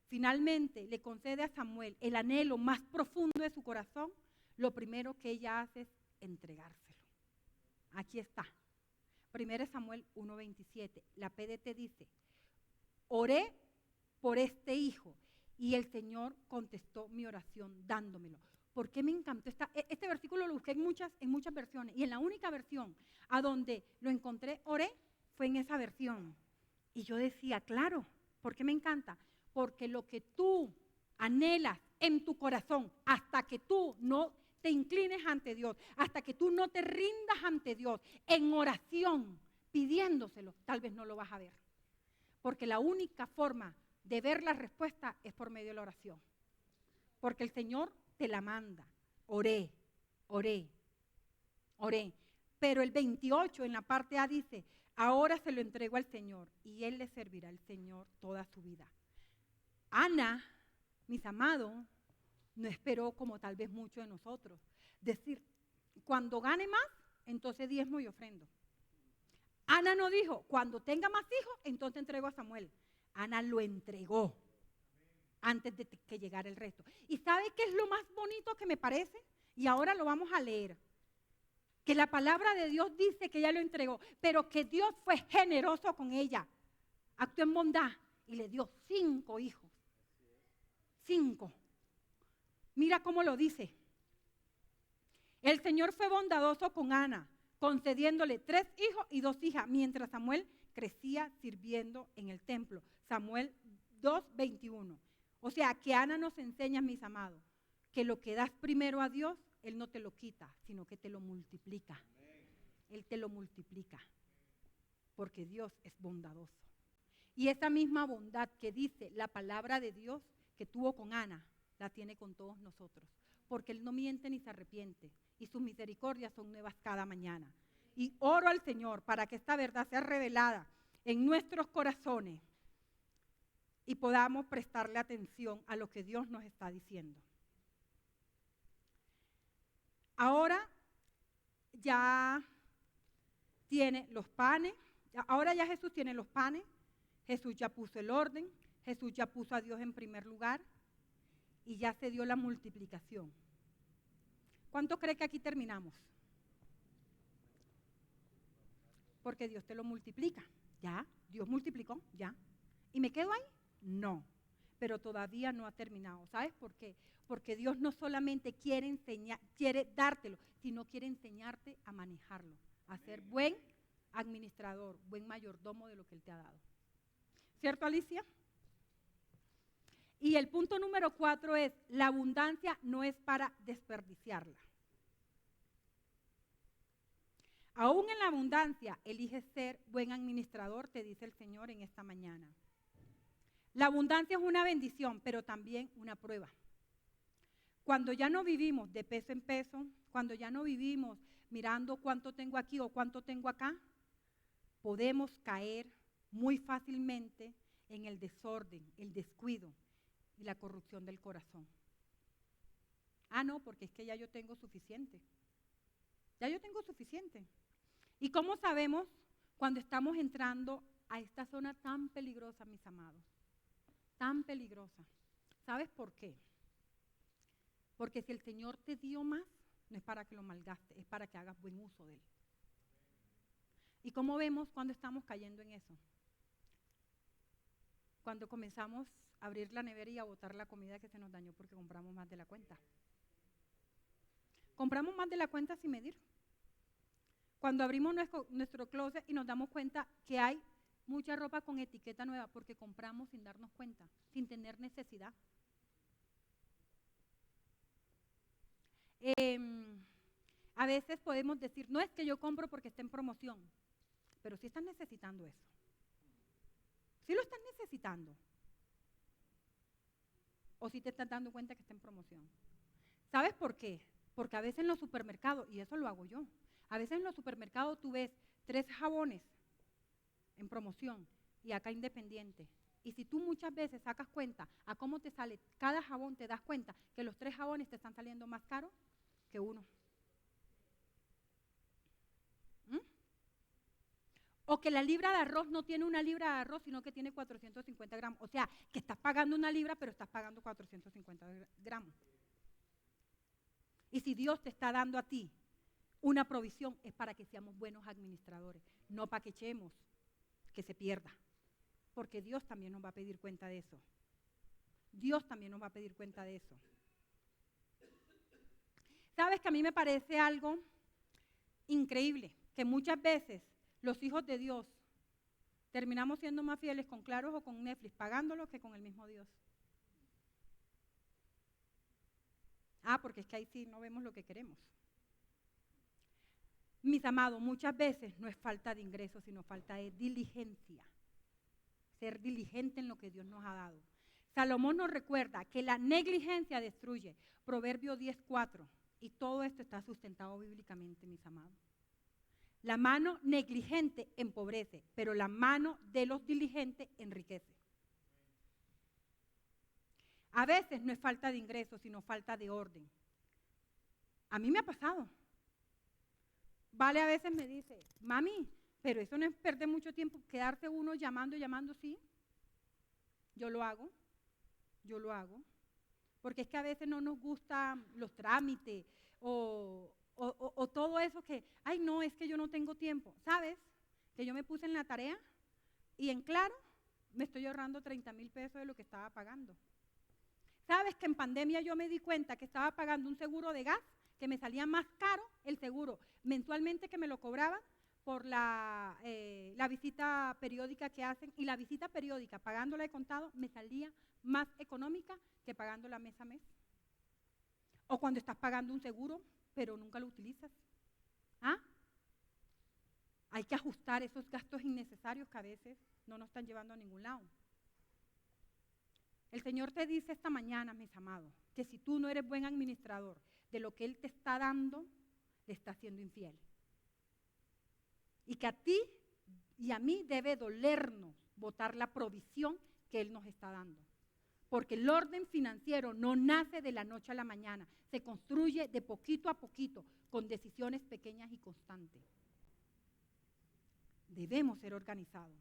finalmente le concede a Samuel el anhelo más profundo de su corazón, lo primero que ella hace es entregárselo. Aquí está. 1 Samuel 1:27. La PDT dice, oré por este hijo y el Señor contestó mi oración dándomelo. ¿Por qué me encantó? Este versículo lo busqué en muchas versiones y en la única versión a donde lo encontré, oré, fue en esa versión. Y yo decía, claro, ¿por qué me encanta? Porque lo que tú anhelas en tu corazón, hasta que tú no te inclines ante Dios, hasta que tú no te rindas ante Dios en oración, pidiéndoselo, tal vez no lo vas a ver. Porque la única forma de ver la respuesta es por medio de la oración. Porque el Señor te la manda. Oré, oré, oré. Pero el 28 en la parte A dice, ahora se lo entrego al Señor y Él le servirá al Señor toda su vida. Ana, mis amados, no esperó como tal vez muchos de nosotros. Decir, cuando gane más, entonces diezmo y ofrendo. Ana no dijo, cuando tenga más hijos, entonces entrego a Samuel. Ana lo entregó antes de que llegara el resto. ¿Y sabe qué es lo más bonito que me parece? Y ahora lo vamos a leer. Que la palabra de Dios dice que ella lo entregó, pero que Dios fue generoso con ella. Actuó en bondad y le dio 5 hijos. 5. Mira cómo lo dice. El Señor fue bondadoso con Ana, concediéndole 3 hijos y 2 hijas, mientras Samuel crecía sirviendo en el templo. Samuel 2:21. O sea, que Ana nos enseña, mis amados, que lo que das primero a Dios, Él no te lo quita, sino que te lo multiplica. Él te lo multiplica, porque Dios es bondadoso. Y esa misma bondad que dice la palabra de Dios que tuvo con Ana, la tiene con todos nosotros. porque Él no miente ni se arrepiente, y sus misericordias son nuevas cada mañana. Y oro al Señor para que esta verdad sea revelada en nuestros corazones y podamos prestarle atención a lo que Dios nos está diciendo. Ahora ya tiene los panes, ahora ya Jesús tiene los panes, Jesús ya puso el orden, Jesús ya puso a Dios en primer lugar y ya se dio la multiplicación. ¿Cuánto cree que aquí terminamos? Porque Dios te lo multiplica, ya, Dios multiplicó, ya. ¿Y me quedo ahí? No, pero todavía no ha terminado. ¿Sabes por qué? Porque Dios no solamente quiere enseñar, quiere dártelo, sino quiere enseñarte a manejarlo, a ser buen administrador, buen mayordomo de lo que Él te ha dado. ¿Cierto, Alicia? Y el punto número 4 es, la abundancia no es para desperdiciarla. Aún en la abundancia, elige ser buen administrador, te dice el Señor en esta mañana. La abundancia es una bendición, pero también una prueba. Cuando ya no vivimos de peso en peso, cuando ya no vivimos mirando cuánto tengo aquí o cuánto tengo acá, podemos caer muy fácilmente en el desorden, el descuido y la corrupción del corazón. Ah, no, porque es que ya yo tengo suficiente. Ya yo tengo suficiente. ¿Y cómo sabemos cuando estamos entrando a esta zona tan peligrosa, mis amados? Tan peligrosa. ¿Sabes por qué? Porque si el Señor te dio más, no es para que lo malgastes, es para que hagas buen uso de Él. ¿Y cómo vemos cuando estamos cayendo en eso? Cuando comenzamos a abrir la nevera y a botar la comida que se nos dañó porque compramos más de la cuenta. Compramos más de la cuenta sin medir. Cuando abrimos nuestro closet y nos damos cuenta que hay mucha ropa con etiqueta nueva porque compramos sin darnos cuenta, sin tener necesidad. A veces podemos decir, no es que yo compro porque está en promoción, pero sí estás necesitando eso. Sí lo estás necesitando. O sí te estás dando cuenta que está en promoción. ¿Sabes por qué? Porque a veces en los supermercados, y eso lo hago yo, a veces en los supermercados tú ves 3 jabones en promoción y acá independiente. Y si tú muchas veces sacas cuenta a cómo te sale cada jabón, te das cuenta que los 3 jabones te están saliendo más caros que uno. O que la libra de arroz no tiene una libra de arroz, sino que tiene 450 gramos. O sea, que estás pagando una libra, pero estás pagando 450 gramos. Y si Dios te está dando a ti una provisión, es para que seamos buenos administradores, no para que echemos, que se pierda. Porque Dios también nos va a pedir cuenta de eso. Dios también nos va a pedir cuenta de eso. ¿Sabes que a mí me parece algo increíble? Que muchas veces los hijos de Dios terminamos siendo más fieles con Claros o con Netflix, pagándolo que con el mismo Dios. Ah, porque es que ahí sí no vemos lo que queremos. Mis amados, muchas veces no es falta de ingresos, sino falta de diligencia. Ser diligente en lo que Dios nos ha dado. Salomón nos recuerda que la negligencia destruye. Proverbio 10:4. Y todo esto está sustentado bíblicamente, mis amados. La mano negligente empobrece, pero la mano de los diligentes enriquece. A veces no es falta de ingresos, sino falta de orden. A mí me ha pasado. Vale, a veces me dice, mami, pero eso no es perder mucho tiempo, quedarse uno llamando, sí. Yo lo hago. Porque es que a veces no nos gustan los trámites o todo eso que, ay no, es que yo no tengo tiempo. ¿Sabes? Que yo me puse en la tarea y en Claro me estoy ahorrando 30,000 pesos de lo que estaba pagando. ¿Sabes que en pandemia yo me di cuenta que estaba pagando un seguro de gas que me salía más caro el seguro mensualmente que me lo cobraban por la visita periódica que hacen? Y la visita periódica, pagándola de contado, me salía más económica que pagándola mes a mes. O cuando estás pagando un seguro, pero nunca lo utilizas. ¿Ah? Hay que ajustar esos gastos innecesarios que a veces no nos están llevando a ningún lado. El Señor te dice esta mañana, mis amados, que si tú no eres buen administrador de lo que Él te está dando, le estás siendo infiel. Y que a ti y a mí debe dolernos botar la provisión que Él nos está dando. Porque el orden financiero no nace de la noche a la mañana, se construye de poquito a poquito, con decisiones pequeñas y constantes. Debemos ser organizados.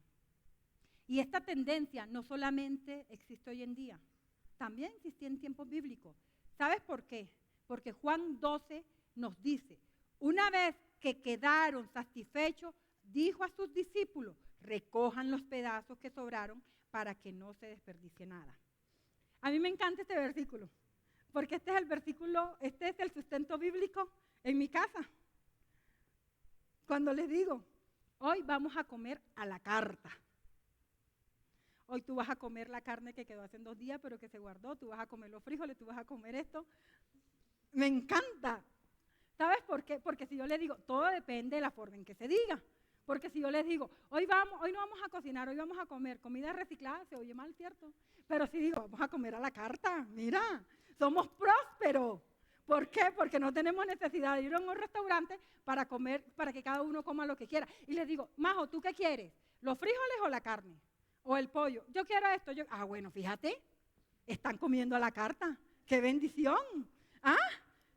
Y esta tendencia no solamente existe hoy en día, también existía en tiempos bíblicos. ¿Sabes por qué? Porque Juan 12 nos dice, una vez que quedaron satisfechos, dijo a sus discípulos, recojan los pedazos que sobraron para que no se desperdicie nada. A mí me encanta este versículo, porque este es el sustento bíblico en mi casa. Cuando les digo, hoy vamos a comer a la carta. Hoy tú vas a comer la carne que quedó hace 2 días, pero que se guardó, tú vas a comer los frijoles, tú vas a comer esto. Me encanta. ¿Sabes por qué? Porque si yo les digo, todo depende de la forma en que se diga. Porque si yo les digo, hoy no vamos a cocinar, hoy vamos a comer comida reciclada, se oye mal, ¿cierto? Pero si digo, vamos a comer a la carta, mira, somos prósperos. ¿Por qué? Porque no tenemos necesidad de ir a un restaurante para comer, para que cada uno coma lo que quiera. Y les digo, Majo, ¿tú qué quieres? ¿Los frijoles o la carne? ¿O el pollo? Yo quiero esto. Bueno, fíjate, están comiendo a la carta. ¡Qué bendición! ¿Ah?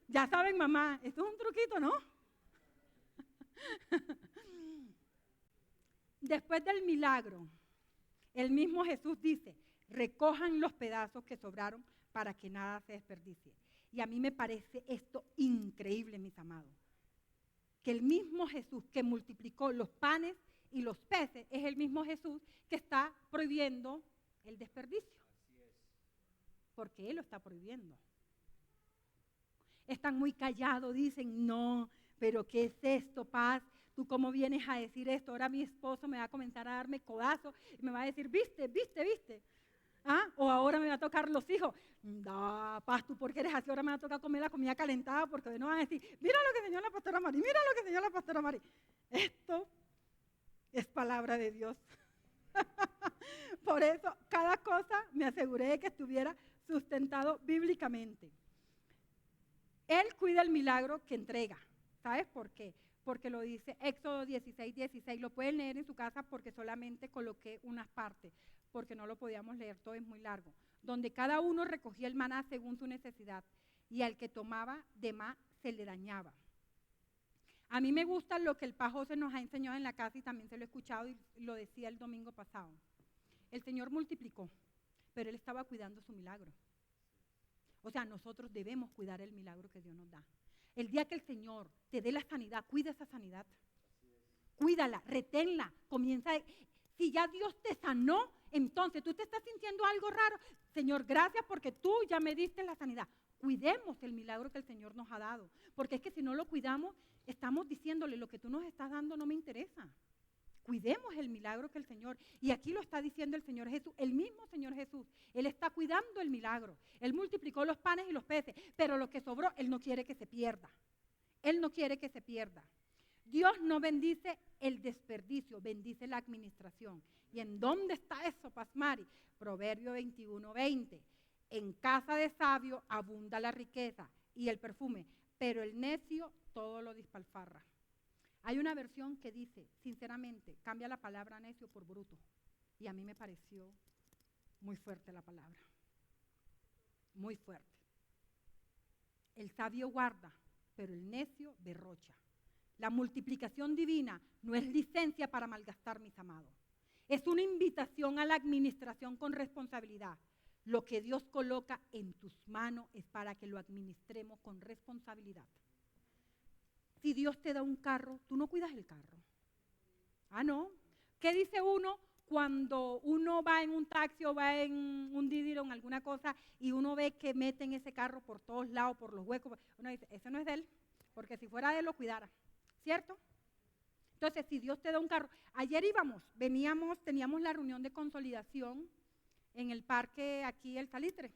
Ya saben, mamá, esto es un truquito, ¿no? Después del milagro, el mismo Jesús dice, recojan los pedazos que sobraron para que nada se desperdicie. Y a mí me parece esto increíble, mis amados. Que el mismo Jesús que multiplicó los panes y los peces es el mismo Jesús que está prohibiendo el desperdicio. Así es. Porque Él lo está prohibiendo. Están muy callados, dicen, no, pero ¿qué es esto, paz? ¿Tú cómo vienes a decir esto? Ahora mi esposo me va a comenzar a darme codazo y me va a decir, viste. ¿Ah? O ahora me va a tocar los hijos. No, paz, ¿tú por qué eres así? Ahora me va a tocar comer la comida calentada porque no van a decir, mira lo que enseñó la pastora Mari, mira lo que enseñó la pastora Mari. Esto es palabra de Dios. Por eso, cada cosa me aseguré de que estuviera sustentado bíblicamente. Él cuida el milagro que entrega. ¿Sabes por qué? Porque lo dice Éxodo 16:16. Lo pueden leer en su casa porque solamente coloqué unas partes, porque no lo podíamos leer, todo es muy largo. Donde cada uno recogía el maná según su necesidad y al que tomaba de más se le dañaba. A mí me gusta lo que el Paz José nos ha enseñado en la casa y también se lo he escuchado y lo decía el domingo pasado. El Señor multiplicó, pero Él estaba cuidando su milagro. O sea, nosotros debemos cuidar el milagro que Dios nos da. El día que el Señor te dé la sanidad, cuida esa sanidad. Cuídala, reténla, Si ya Dios te sanó, entonces tú te estás sintiendo algo raro. Señor, gracias porque tú ya me diste la sanidad. Cuidemos el milagro que el Señor nos ha dado. Porque es que si no lo cuidamos, estamos diciéndole, lo que tú nos estás dando no me interesa. Cuidemos el milagro que el Señor, y aquí lo está diciendo el Señor Jesús, el mismo Señor Jesús, Él está cuidando el milagro. Él multiplicó los panes y los peces, pero lo que sobró, Él no quiere que se pierda. Él no quiere que se pierda. Dios no bendice el desperdicio, bendice la administración. ¿Y en dónde está eso, Pasmari? Proverbio 21:20. En casa de sabio abunda la riqueza y el perfume, pero el necio todo lo despilfarra. Hay una versión que dice, sinceramente, cambia la palabra necio por bruto. Y a mí me pareció muy fuerte la palabra. Muy fuerte. El sabio guarda, pero el necio derrocha. La multiplicación divina no es licencia para malgastar, mis amados. Es una invitación a la administración con responsabilidad. Lo que Dios coloca en tus manos es para que lo administremos con responsabilidad. Si Dios te da un carro, tú no cuidas el carro. Ah, no. ¿Qué dice uno cuando uno va en un taxi o va en un Didi o en alguna cosa y uno ve que meten ese carro por todos lados, por los huecos? Uno dice, ese no es de él, porque si fuera de él lo cuidara, ¿cierto? Entonces, si Dios te da un carro, ayer teníamos la reunión de consolidación en el parque aquí, el Salitre,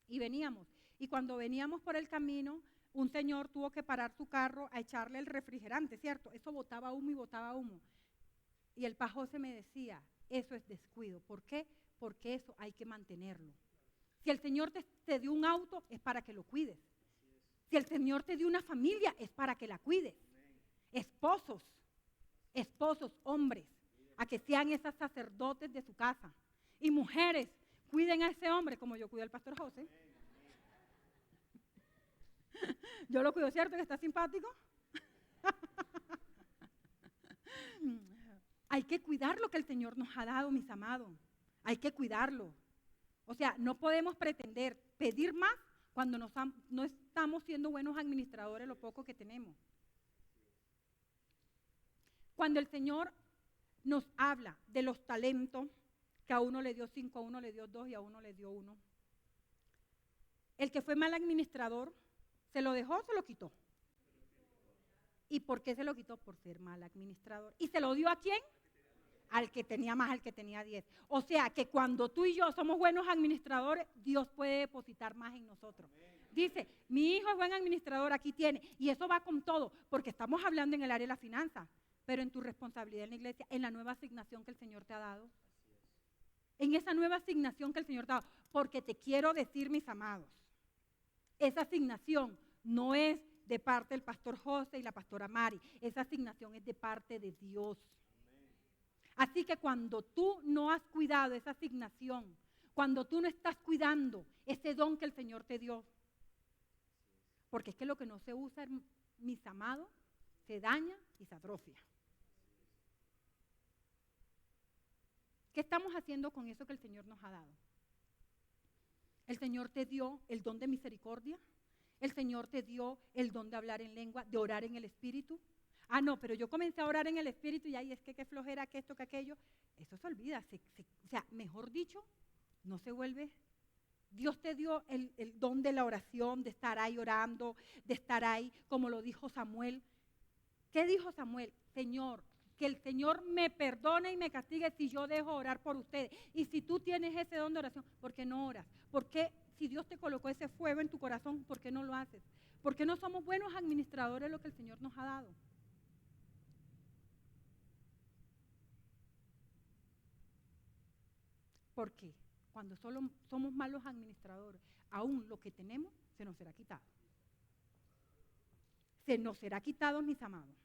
y veníamos. Y cuando veníamos por el camino, un señor tuvo que parar su carro a echarle el refrigerante, ¿cierto? Eso botaba humo y botaba humo. Y el Paz José me decía, eso es descuido. ¿Por qué? Porque eso hay que mantenerlo. Si el Señor te dio un auto, es para que lo cuides. Si el Señor te dio una familia, es para que la cuides. Esposos, hombres, a que sean esos sacerdotes de su casa. Y mujeres, cuiden a ese hombre como yo cuido al pastor José. Yo lo cuido, ¿cierto? Que está simpático. Hay que cuidar lo que el Señor nos ha dado, mis amados. Hay que cuidarlo. O sea, no podemos pretender pedir más cuando no estamos siendo buenos administradores lo poco que tenemos. Cuando el Señor nos habla de los talentos, que a uno le dio 5, a uno le dio 2 y a uno le dio 1. El que fue mal administrador, ¿se lo dejó o se lo quitó? ¿Y por qué se lo quitó? Por ser mal administrador. ¿Y se lo dio a quién? Al que tenía más, al que tenía 10. O sea que cuando tú y yo somos buenos administradores, Dios puede depositar más en nosotros. Dice, mi hijo es buen administrador, aquí tiene. Y eso va con todo, porque estamos hablando en el área de la finanza, pero en tu responsabilidad en la iglesia, en la nueva asignación que el Señor te ha dado. En esa nueva asignación que el Señor te ha dado. Porque te quiero decir, mis amados, esa asignación no es de parte del pastor José y la pastora Mari. Esa asignación es de parte de Dios. Así que cuando tú no has cuidado esa asignación, cuando tú no estás cuidando ese don que el Señor te dio, porque es que lo que no se usa, mis amados, se daña y se atrofia. ¿Qué estamos haciendo con eso que el Señor nos ha dado? El Señor te dio el don de misericordia. El Señor te dio el don de hablar en lengua, de orar en el Espíritu. Ah, no, pero yo comencé a orar en el Espíritu y ahí es que qué flojera, que esto, que aquello. Eso se olvida. O sea, mejor dicho, no se vuelve. Dios te dio el don de la oración, de estar ahí orando, de estar ahí, como lo dijo Samuel. ¿Qué dijo Samuel? Señor, que el Señor me perdone y me castigue si yo dejo orar por ustedes. Y si tú tienes ese don de oración, ¿por qué no oras? ¿Por qué, si Dios te colocó ese fuego en tu corazón, por qué no lo haces? ¿Por qué no somos buenos administradores de lo que el Señor nos ha dado? Porque cuando solo somos malos administradores, aún lo que tenemos se nos será quitado. Se nos será quitado, mis amados.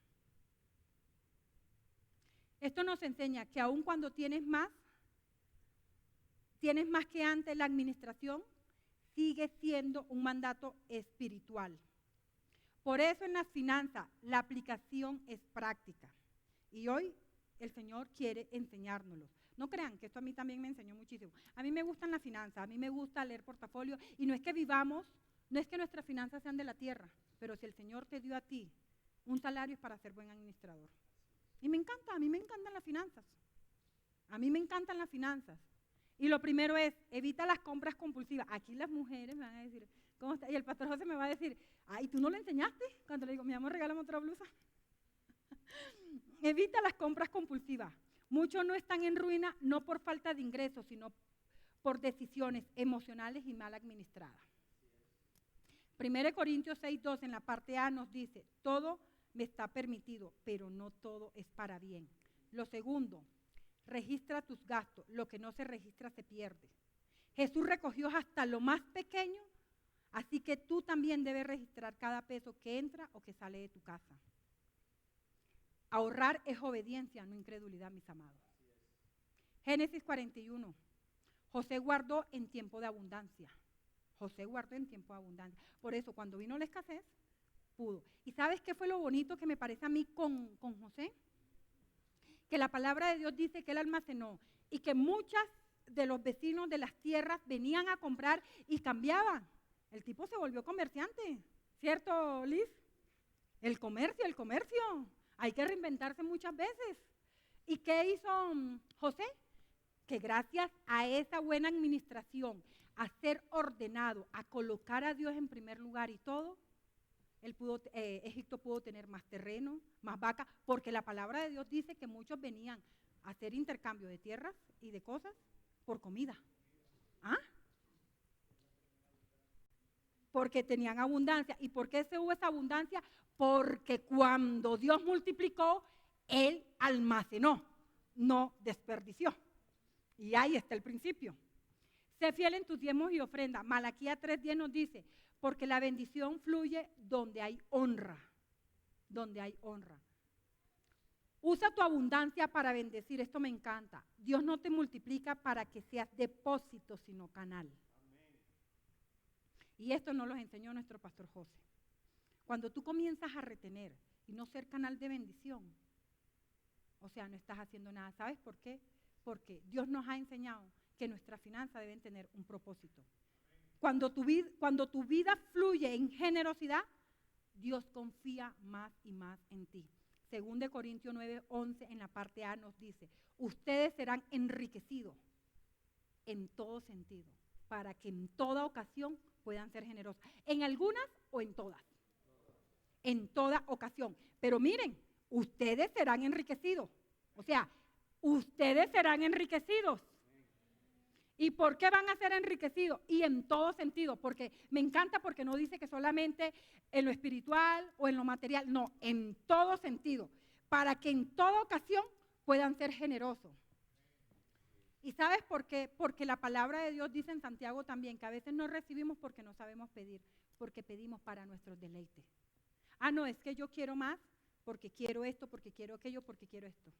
Esto nos enseña que aún cuando tienes más que antes la administración, sigue siendo un mandato espiritual. Por eso en las finanzas la aplicación es práctica. Y hoy el Señor quiere enseñárnoslo. No crean que esto a mí también me enseñó muchísimo. A mí me gustan las finanzas, a mí me gusta leer portafolio y no es que vivamos, no es que nuestras finanzas sean de la tierra, pero si el Señor te dio a ti un salario es para ser buen administrador. Y me encanta, a mí me encantan las finanzas. A mí me encantan las finanzas. Y lo primero es, evita las compras compulsivas. Aquí las mujeres me van a decir, ¿cómo está? Y el pastor José me va a decir, ay, ¿tú no le enseñaste? Cuando le digo, mi amor, regálame otra blusa. Evita las compras compulsivas. Muchos no están en ruina, no por falta de ingresos, sino por decisiones emocionales y mal administradas. 1 Corintios 6:2 en la parte A nos dice, todo me está permitido, pero no todo es para bien. Lo segundo, registra tus gastos, lo que no se registra se pierde. Jesús recogió hasta lo más pequeño, así que tú también debes registrar cada peso que entra o que sale de tu casa. Ahorrar es obediencia, no incredulidad, mis amados. Génesis 41, José guardó en tiempo de abundancia. José guardó en tiempo de abundancia. Por eso, cuando vino la escasez, pudo. ¿Y sabes qué fue lo bonito que me parece a mí con José? Que la palabra de Dios dice que él almacenó y que muchas de los vecinos de las tierras venían a comprar y cambiaban. El tipo se volvió comerciante, ¿cierto, Liz? El comercio. Hay que reinventarse muchas veces. ¿Y qué hizo José? Que gracias a esa buena administración, a ser ordenado, a colocar a Dios en primer lugar y todo, Egipto pudo tener más terreno, más vacas, porque la palabra de Dios dice que muchos venían a hacer intercambio de tierras y de cosas por comida. ¿Ah? Porque tenían abundancia. ¿Y por qué se hubo esa abundancia? Porque cuando Dios multiplicó, Él almacenó, no desperdició. Y ahí está el principio. Sé fiel en tus diezmos y ofrendas. Malaquías 3:10 nos dice, porque la bendición fluye donde hay honra. Donde hay honra. Usa tu abundancia para bendecir. Esto me encanta. Dios no te multiplica para que seas depósito, sino canal. Y esto nos lo enseñó nuestro pastor José. Cuando tú comienzas a retener y no ser canal de bendición, o sea, no estás haciendo nada. ¿Sabes por qué? Porque Dios nos ha enseñado que nuestras finanzas deben tener un propósito. Cuando tu vida fluye en generosidad, Dios confía más y más en ti. Según de Corintios 9:11 en la parte A nos dice, ustedes serán enriquecidos en todo sentido, para que en toda ocasión puedan ser generosos. En algunas o en todas. En toda ocasión. Pero miren, ustedes serán enriquecidos. O sea, ustedes serán enriquecidos. ¿Y por qué van a ser enriquecidos? Y en todo sentido, porque me encanta porque no dice que solamente en lo espiritual o en lo material, no, en todo sentido, para que en toda ocasión puedan ser generosos. ¿Y sabes por qué? Porque la palabra de Dios dice en Santiago también que a veces no recibimos porque no sabemos pedir, porque pedimos para nuestros deleites. Ah, no, es que yo quiero más porque quiero esto, porque quiero aquello, porque quiero esto.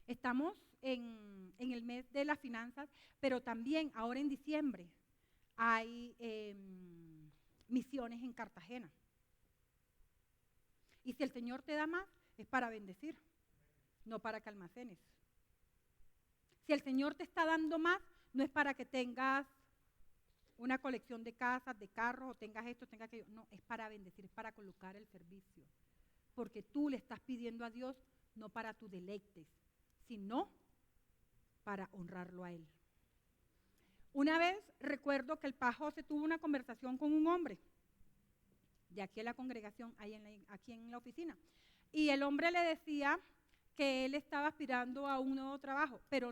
Estamos en el mes de las finanzas, pero también ahora en diciembre hay misiones en Cartagena. Y si el Señor te da más, es para bendecir, no para que almacenes. Si el Señor te está dando más, no es para que tengas una colección de casas, de carros, o tengas esto, tengas aquello. No, es para bendecir, es para colocar el servicio. Porque tú le estás pidiendo a Dios no para tus deleites, sino para honrarlo a Él. Una vez recuerdo que el pastor José tuvo una conversación con un hombre de aquí en la congregación, aquí en la oficina, y el hombre le decía que él estaba aspirando a un nuevo trabajo, pero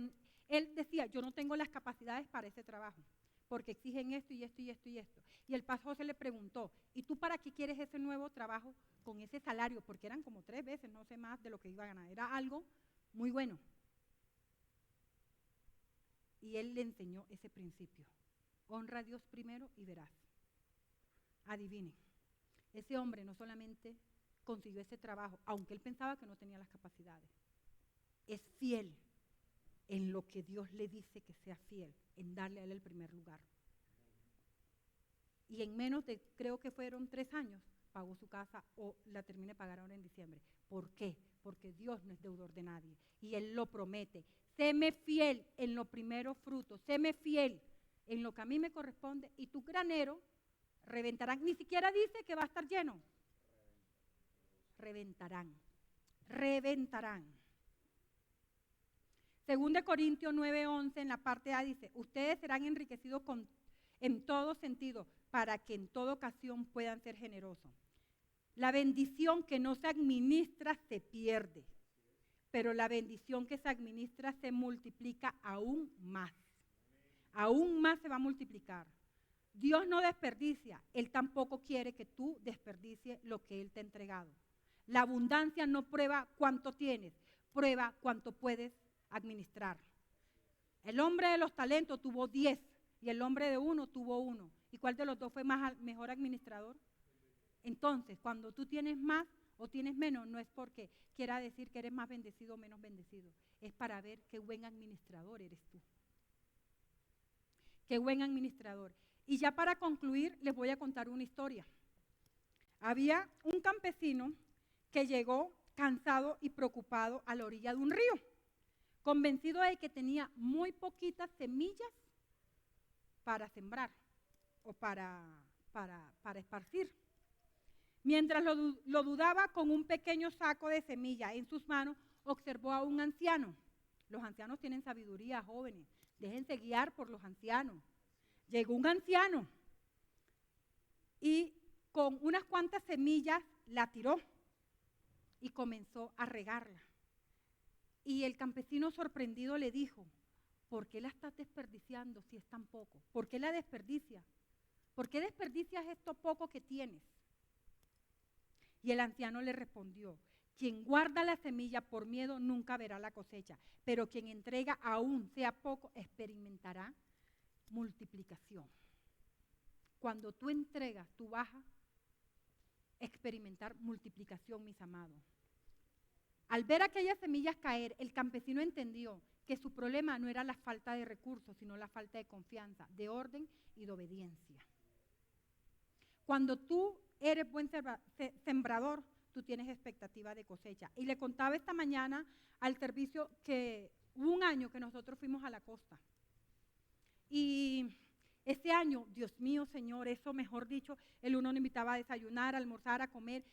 él decía, yo no tengo las capacidades para ese trabajo, porque exigen esto y esto y esto y esto. Y el pastor José le preguntó, ¿y tú para qué quieres ese nuevo trabajo con ese salario? Porque eran como 3 veces, no sé más de lo que iba a ganar, era algo muy bueno. Y él le enseñó ese principio. Honra a Dios primero y verás. Adivinen, ese hombre no solamente consiguió ese trabajo, aunque él pensaba que no tenía las capacidades. Es fiel en lo que Dios le dice que sea fiel, en darle a él el primer lugar. Y en menos de, creo que fueron 3 años, pagó su casa o la termine de pagar ahora en diciembre. ¿Por qué? Porque Dios no es deudor de nadie y Él lo promete. Séme fiel en los primeros frutos, séme fiel en lo que a mí me corresponde y tu granero reventarán. Ni siquiera dice que va a estar lleno. Reventarán, reventarán. Según de Corintios 9:11 en la parte A dice, ustedes serán enriquecidos en todo sentido para que en toda ocasión puedan ser generosos. La bendición que no se administra se pierde, pero la bendición que se administra se multiplica aún más. Aún más se va a multiplicar. Dios no desperdicia, Él tampoco quiere que tú desperdicies lo que Él te ha entregado. La abundancia no prueba cuánto tienes, prueba cuánto puedes administrar. El hombre de los talentos tuvo 10 y el hombre de 1 tuvo 1. ¿Y cuál de los dos fue mejor administrador? Entonces, cuando tú tienes más o tienes menos, no es porque quiera decir que eres más bendecido o menos bendecido. Es para ver qué buen administrador eres tú. Qué buen administrador. Y ya para concluir, les voy a contar una historia. Había un campesino que llegó cansado y preocupado a la orilla de un río, convencido de que tenía muy poquitas semillas para sembrar o para esparcir. Mientras lo dudaba, con un pequeño saco de semillas en sus manos, observó a un anciano. Los ancianos tienen sabiduría, jóvenes. Déjense guiar por los ancianos. Llegó un anciano y con unas cuantas semillas la tiró y comenzó a regarla. Y el campesino sorprendido le dijo, ¿por qué la estás desperdiciando si es tan poco? ¿Por qué la desperdicias? ¿Por qué desperdicias esto poco que tienes? Y el anciano le respondió, Quien guarda la semilla por miedo nunca verá la cosecha, pero quien entrega aún sea poco experimentará multiplicación. Cuando tú entregas, tú vas a experimentar multiplicación, mis amados. Al ver aquellas semillas caer, el campesino entendió que su problema no era la falta de recursos, sino la falta de confianza, de orden y de obediencia. Cuando tú eres buen sembrador, tú tienes expectativa de cosecha. Y le contaba esta mañana al servicio que hubo un año que nosotros fuimos a la costa. Y ese año, Dios mío, Señor, eso mejor dicho, el uno nos invitaba a desayunar, a almorzar, a comer.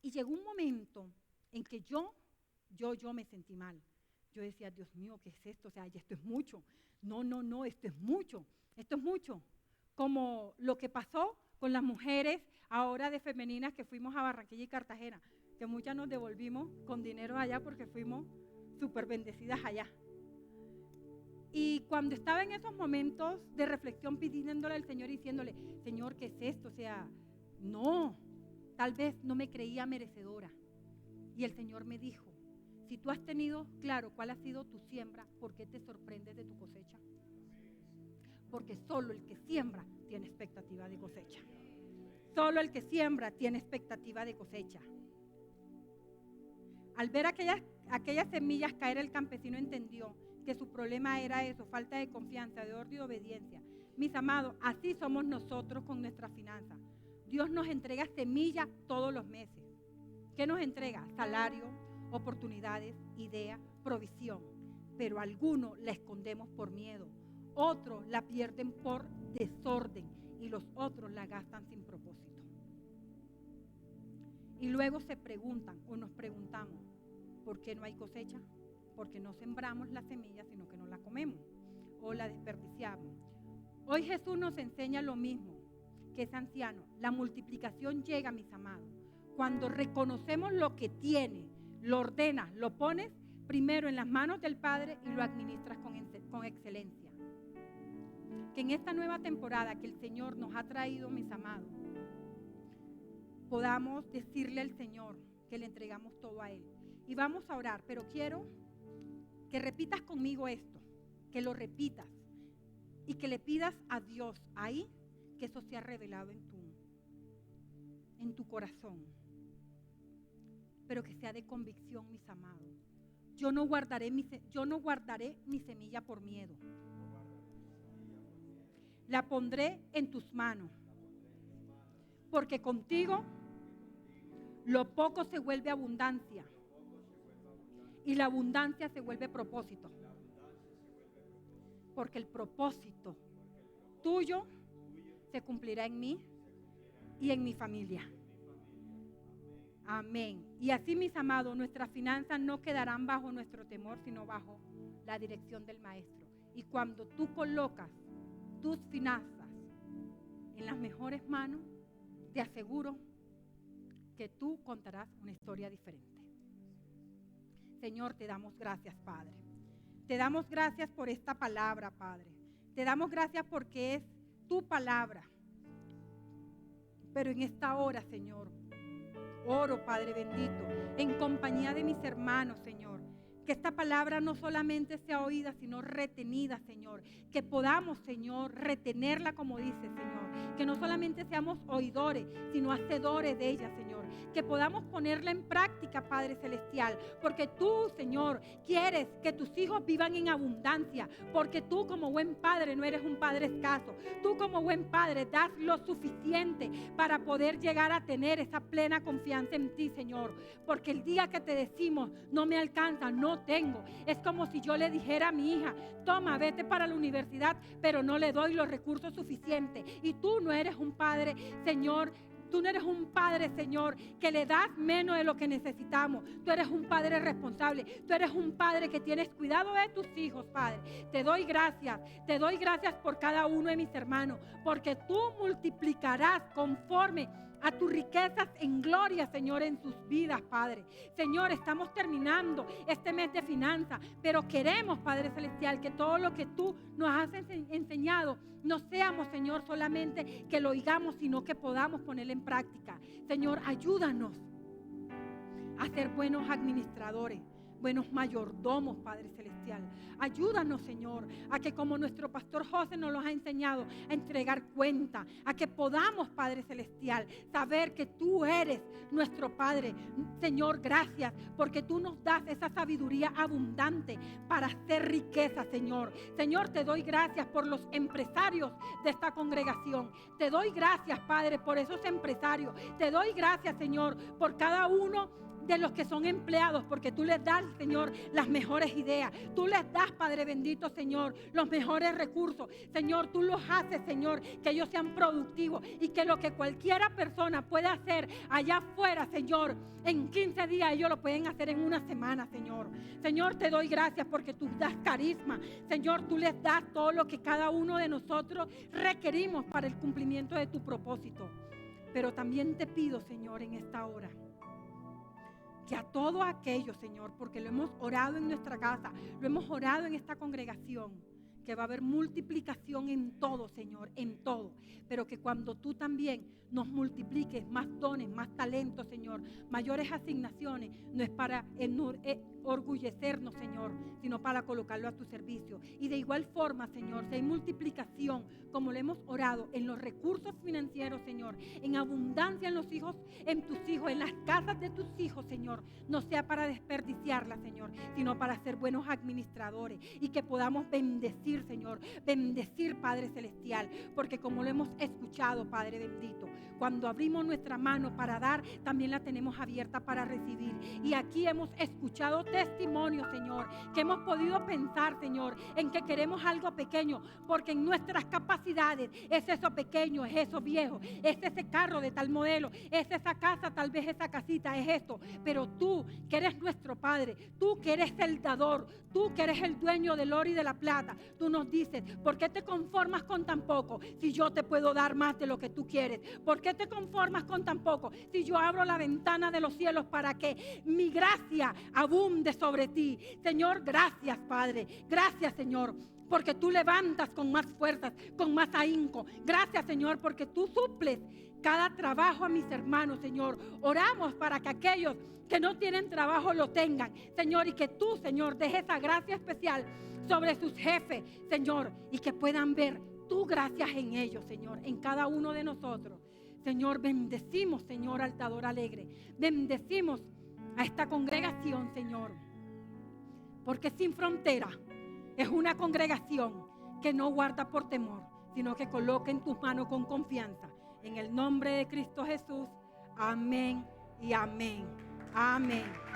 Y llegó un momento en que yo me sentí mal. Yo decía, Dios mío, ¿qué es esto? O sea, esto es mucho. No, esto es mucho. Esto es mucho. Como lo que pasó con las mujeres ahora de femeninas que fuimos a Barranquilla y Cartagena, que muchas nos devolvimos con dinero allá porque fuimos súper bendecidas allá. Y cuando estaba en esos momentos de reflexión pidiéndole al Señor, diciéndole, Señor, ¿qué es esto? O sea, no, tal vez no me creía merecedora. Y el Señor me dijo, si tú has tenido claro cuál ha sido tu siembra, ¿por qué te sorprendes de tu cosecha? Porque solo el que siembra tiene expectativa de cosecha. Solo el que siembra tiene expectativa de cosecha. Al ver aquellas semillas caer, el campesino entendió que su problema era eso, falta de confianza, de orden y obediencia. Mis amados, así somos nosotros con nuestras finanzas. Dios nos entrega semillas todos los meses. ¿Qué nos entrega? Salario, oportunidades, ideas, provisión. Pero algunos la escondemos por miedo. Otros la pierden por desorden y los otros la gastan sin propósito. Y luego se preguntan o nos preguntamos, ¿por qué no hay cosecha? Porque no sembramos la semilla, sino que no la comemos o la desperdiciamos. Hoy Jesús nos enseña lo mismo que ese anciano. La multiplicación llega, mis amados, cuando reconocemos lo que tiene, lo ordenas, lo pones primero en las manos del Padre y lo administras con excelencia. Que en esta nueva temporada que el Señor nos ha traído, mis amados, podamos decirle al Señor que le entregamos todo a Él. Y vamos a orar, pero quiero que repitas conmigo esto, que lo repitas y que le pidas a Dios ahí que eso sea revelado en tu corazón, pero que sea de convicción, mis amados. Yo no guardaré mi semilla por miedo. La pondré en tus manos, porque contigo lo poco se vuelve abundancia y la abundancia se vuelve propósito. Porque el propósito tuyo se cumplirá en mí y en mi familia. Amén. Y así, mis amados, nuestras finanzas no quedarán bajo nuestro temor, sino bajo la dirección del Maestro. Y cuando tú colocas tus finanzas en las mejores manos, te aseguro que tú contarás una historia diferente. Señor, te damos gracias, Padre. Te damos gracias por esta palabra, Padre. Te damos gracias porque es tu palabra. Pero en esta hora, Señor, oro, Padre bendito, en compañía de mis hermanos, Señor, que esta palabra no solamente sea oída, sino retenida, Señor. Que podamos, Señor, retenerla como dice, Señor. Que no solamente seamos oidores, sino hacedores de ella, Señor. Que podamos ponerla en práctica, Padre Celestial. Porque tú, Señor, quieres que tus hijos vivan en abundancia. Porque tú, como buen Padre, no eres un Padre escaso. Tú, como buen Padre, das lo suficiente para poder llegar a tener esa plena confianza en ti, Señor. Porque el día que te decimos, no me alcanza, no tengo. Es como si yo le dijera a mi hija, toma, vete para la universidad, pero no le doy los recursos suficientes. Y tú no eres un padre, Señor. Tú no eres un padre, Señor, que le das menos de lo que necesitamos. Tú eres un padre responsable. Tú eres un padre que tienes cuidado de tus hijos, Padre. Te doy gracias. Te doy gracias por cada uno de mis hermanos, porque tú multiplicarás conforme a tus riquezas en gloria, Señor, en sus vidas, Padre. Señor, estamos terminando este mes de finanzas, pero queremos, Padre Celestial, que todo lo que tú nos has enseñado, no seamos, Señor, solamente que lo oigamos, sino que podamos ponerlo en práctica. Señor, ayúdanos a ser buenos administradores, buenos mayordomos, Padre Celestial. Ayúdanos, Señor, a que como nuestro pastor José nos los ha enseñado, a entregar cuenta, a que podamos, Padre Celestial, saber que tú eres nuestro Padre. Señor, gracias, porque tú nos das esa sabiduría abundante para hacer riqueza, Señor. Señor, te doy gracias por los empresarios de esta congregación. Te doy gracias, Padre, por esos empresarios. Te doy gracias, Señor, por cada uno de los que son empleados, porque tú les das, Señor, las mejores ideas. Tú les das, Padre bendito, Señor, los mejores recursos. Señor, tú los haces, Señor, que ellos sean productivos y que lo que cualquiera persona pueda hacer allá afuera, Señor, en 15 días ellos lo pueden hacer en una semana, Señor. Señor, te doy gracias porque tú das carisma. Señor, tú les das todo lo que cada uno de nosotros requerimos para el cumplimiento de tu propósito. Pero también te pido, Señor, en esta hora, que a todo aquello, Señor, porque lo hemos orado en nuestra casa, lo hemos orado en esta congregación, que va a haber multiplicación en todo, Señor, en todo. Pero que cuando tú también nos multipliques más dones, más talentos, Señor, mayores asignaciones, no es para orgullecernos, Señor, sino para colocarlo a tu servicio. Y de igual forma, Señor, si hay multiplicación, como lo hemos orado, en los recursos financieros, Señor, en abundancia en los hijos, en tus hijos, en las casas de tus hijos, Señor, no sea para desperdiciarla, Señor, sino para ser buenos administradores y que podamos bendecir, Señor, bendecir, Padre Celestial, porque como lo hemos escuchado, Padre bendito, cuando abrimos nuestra mano para dar, también la tenemos abierta para recibir. Y aquí hemos escuchado testimonios, Señor, que hemos podido pensar, Señor, en que queremos algo pequeño, porque en nuestras capacidades es eso pequeño, es eso viejo, es ese carro de tal modelo, es esa casa, tal vez esa casita, es esto. Pero tú, que eres nuestro Padre, tú que eres el dador, tú que eres el dueño del oro y de la plata, tú nos dices, ¿por qué te conformas con tan poco si yo te puedo dar más de lo que tú quieres? ¿Por qué te conformas con tan poco si yo abro la ventana de los cielos para que mi gracia abunde sobre ti? Señor, gracias, Padre. Gracias, Señor, porque tú levantas con más fuerzas, con más ahínco. Gracias, Señor, porque tú suples cada trabajo a mis hermanos, Señor. Oramos para que aquellos que no tienen trabajo lo tengan, Señor, y que tú, Señor, dejes esa gracia especial sobre sus jefes, Señor, y que puedan ver tu gracia en ellos, Señor, en cada uno de nosotros. Señor, bendecimos, Señor, al dador alegre. Bendecimos a esta congregación, Señor, porque Sin Frontera es una congregación que no guarda por temor, sino que coloca en tus manos con confianza. En el nombre de Cristo Jesús, amén y amén. Amén.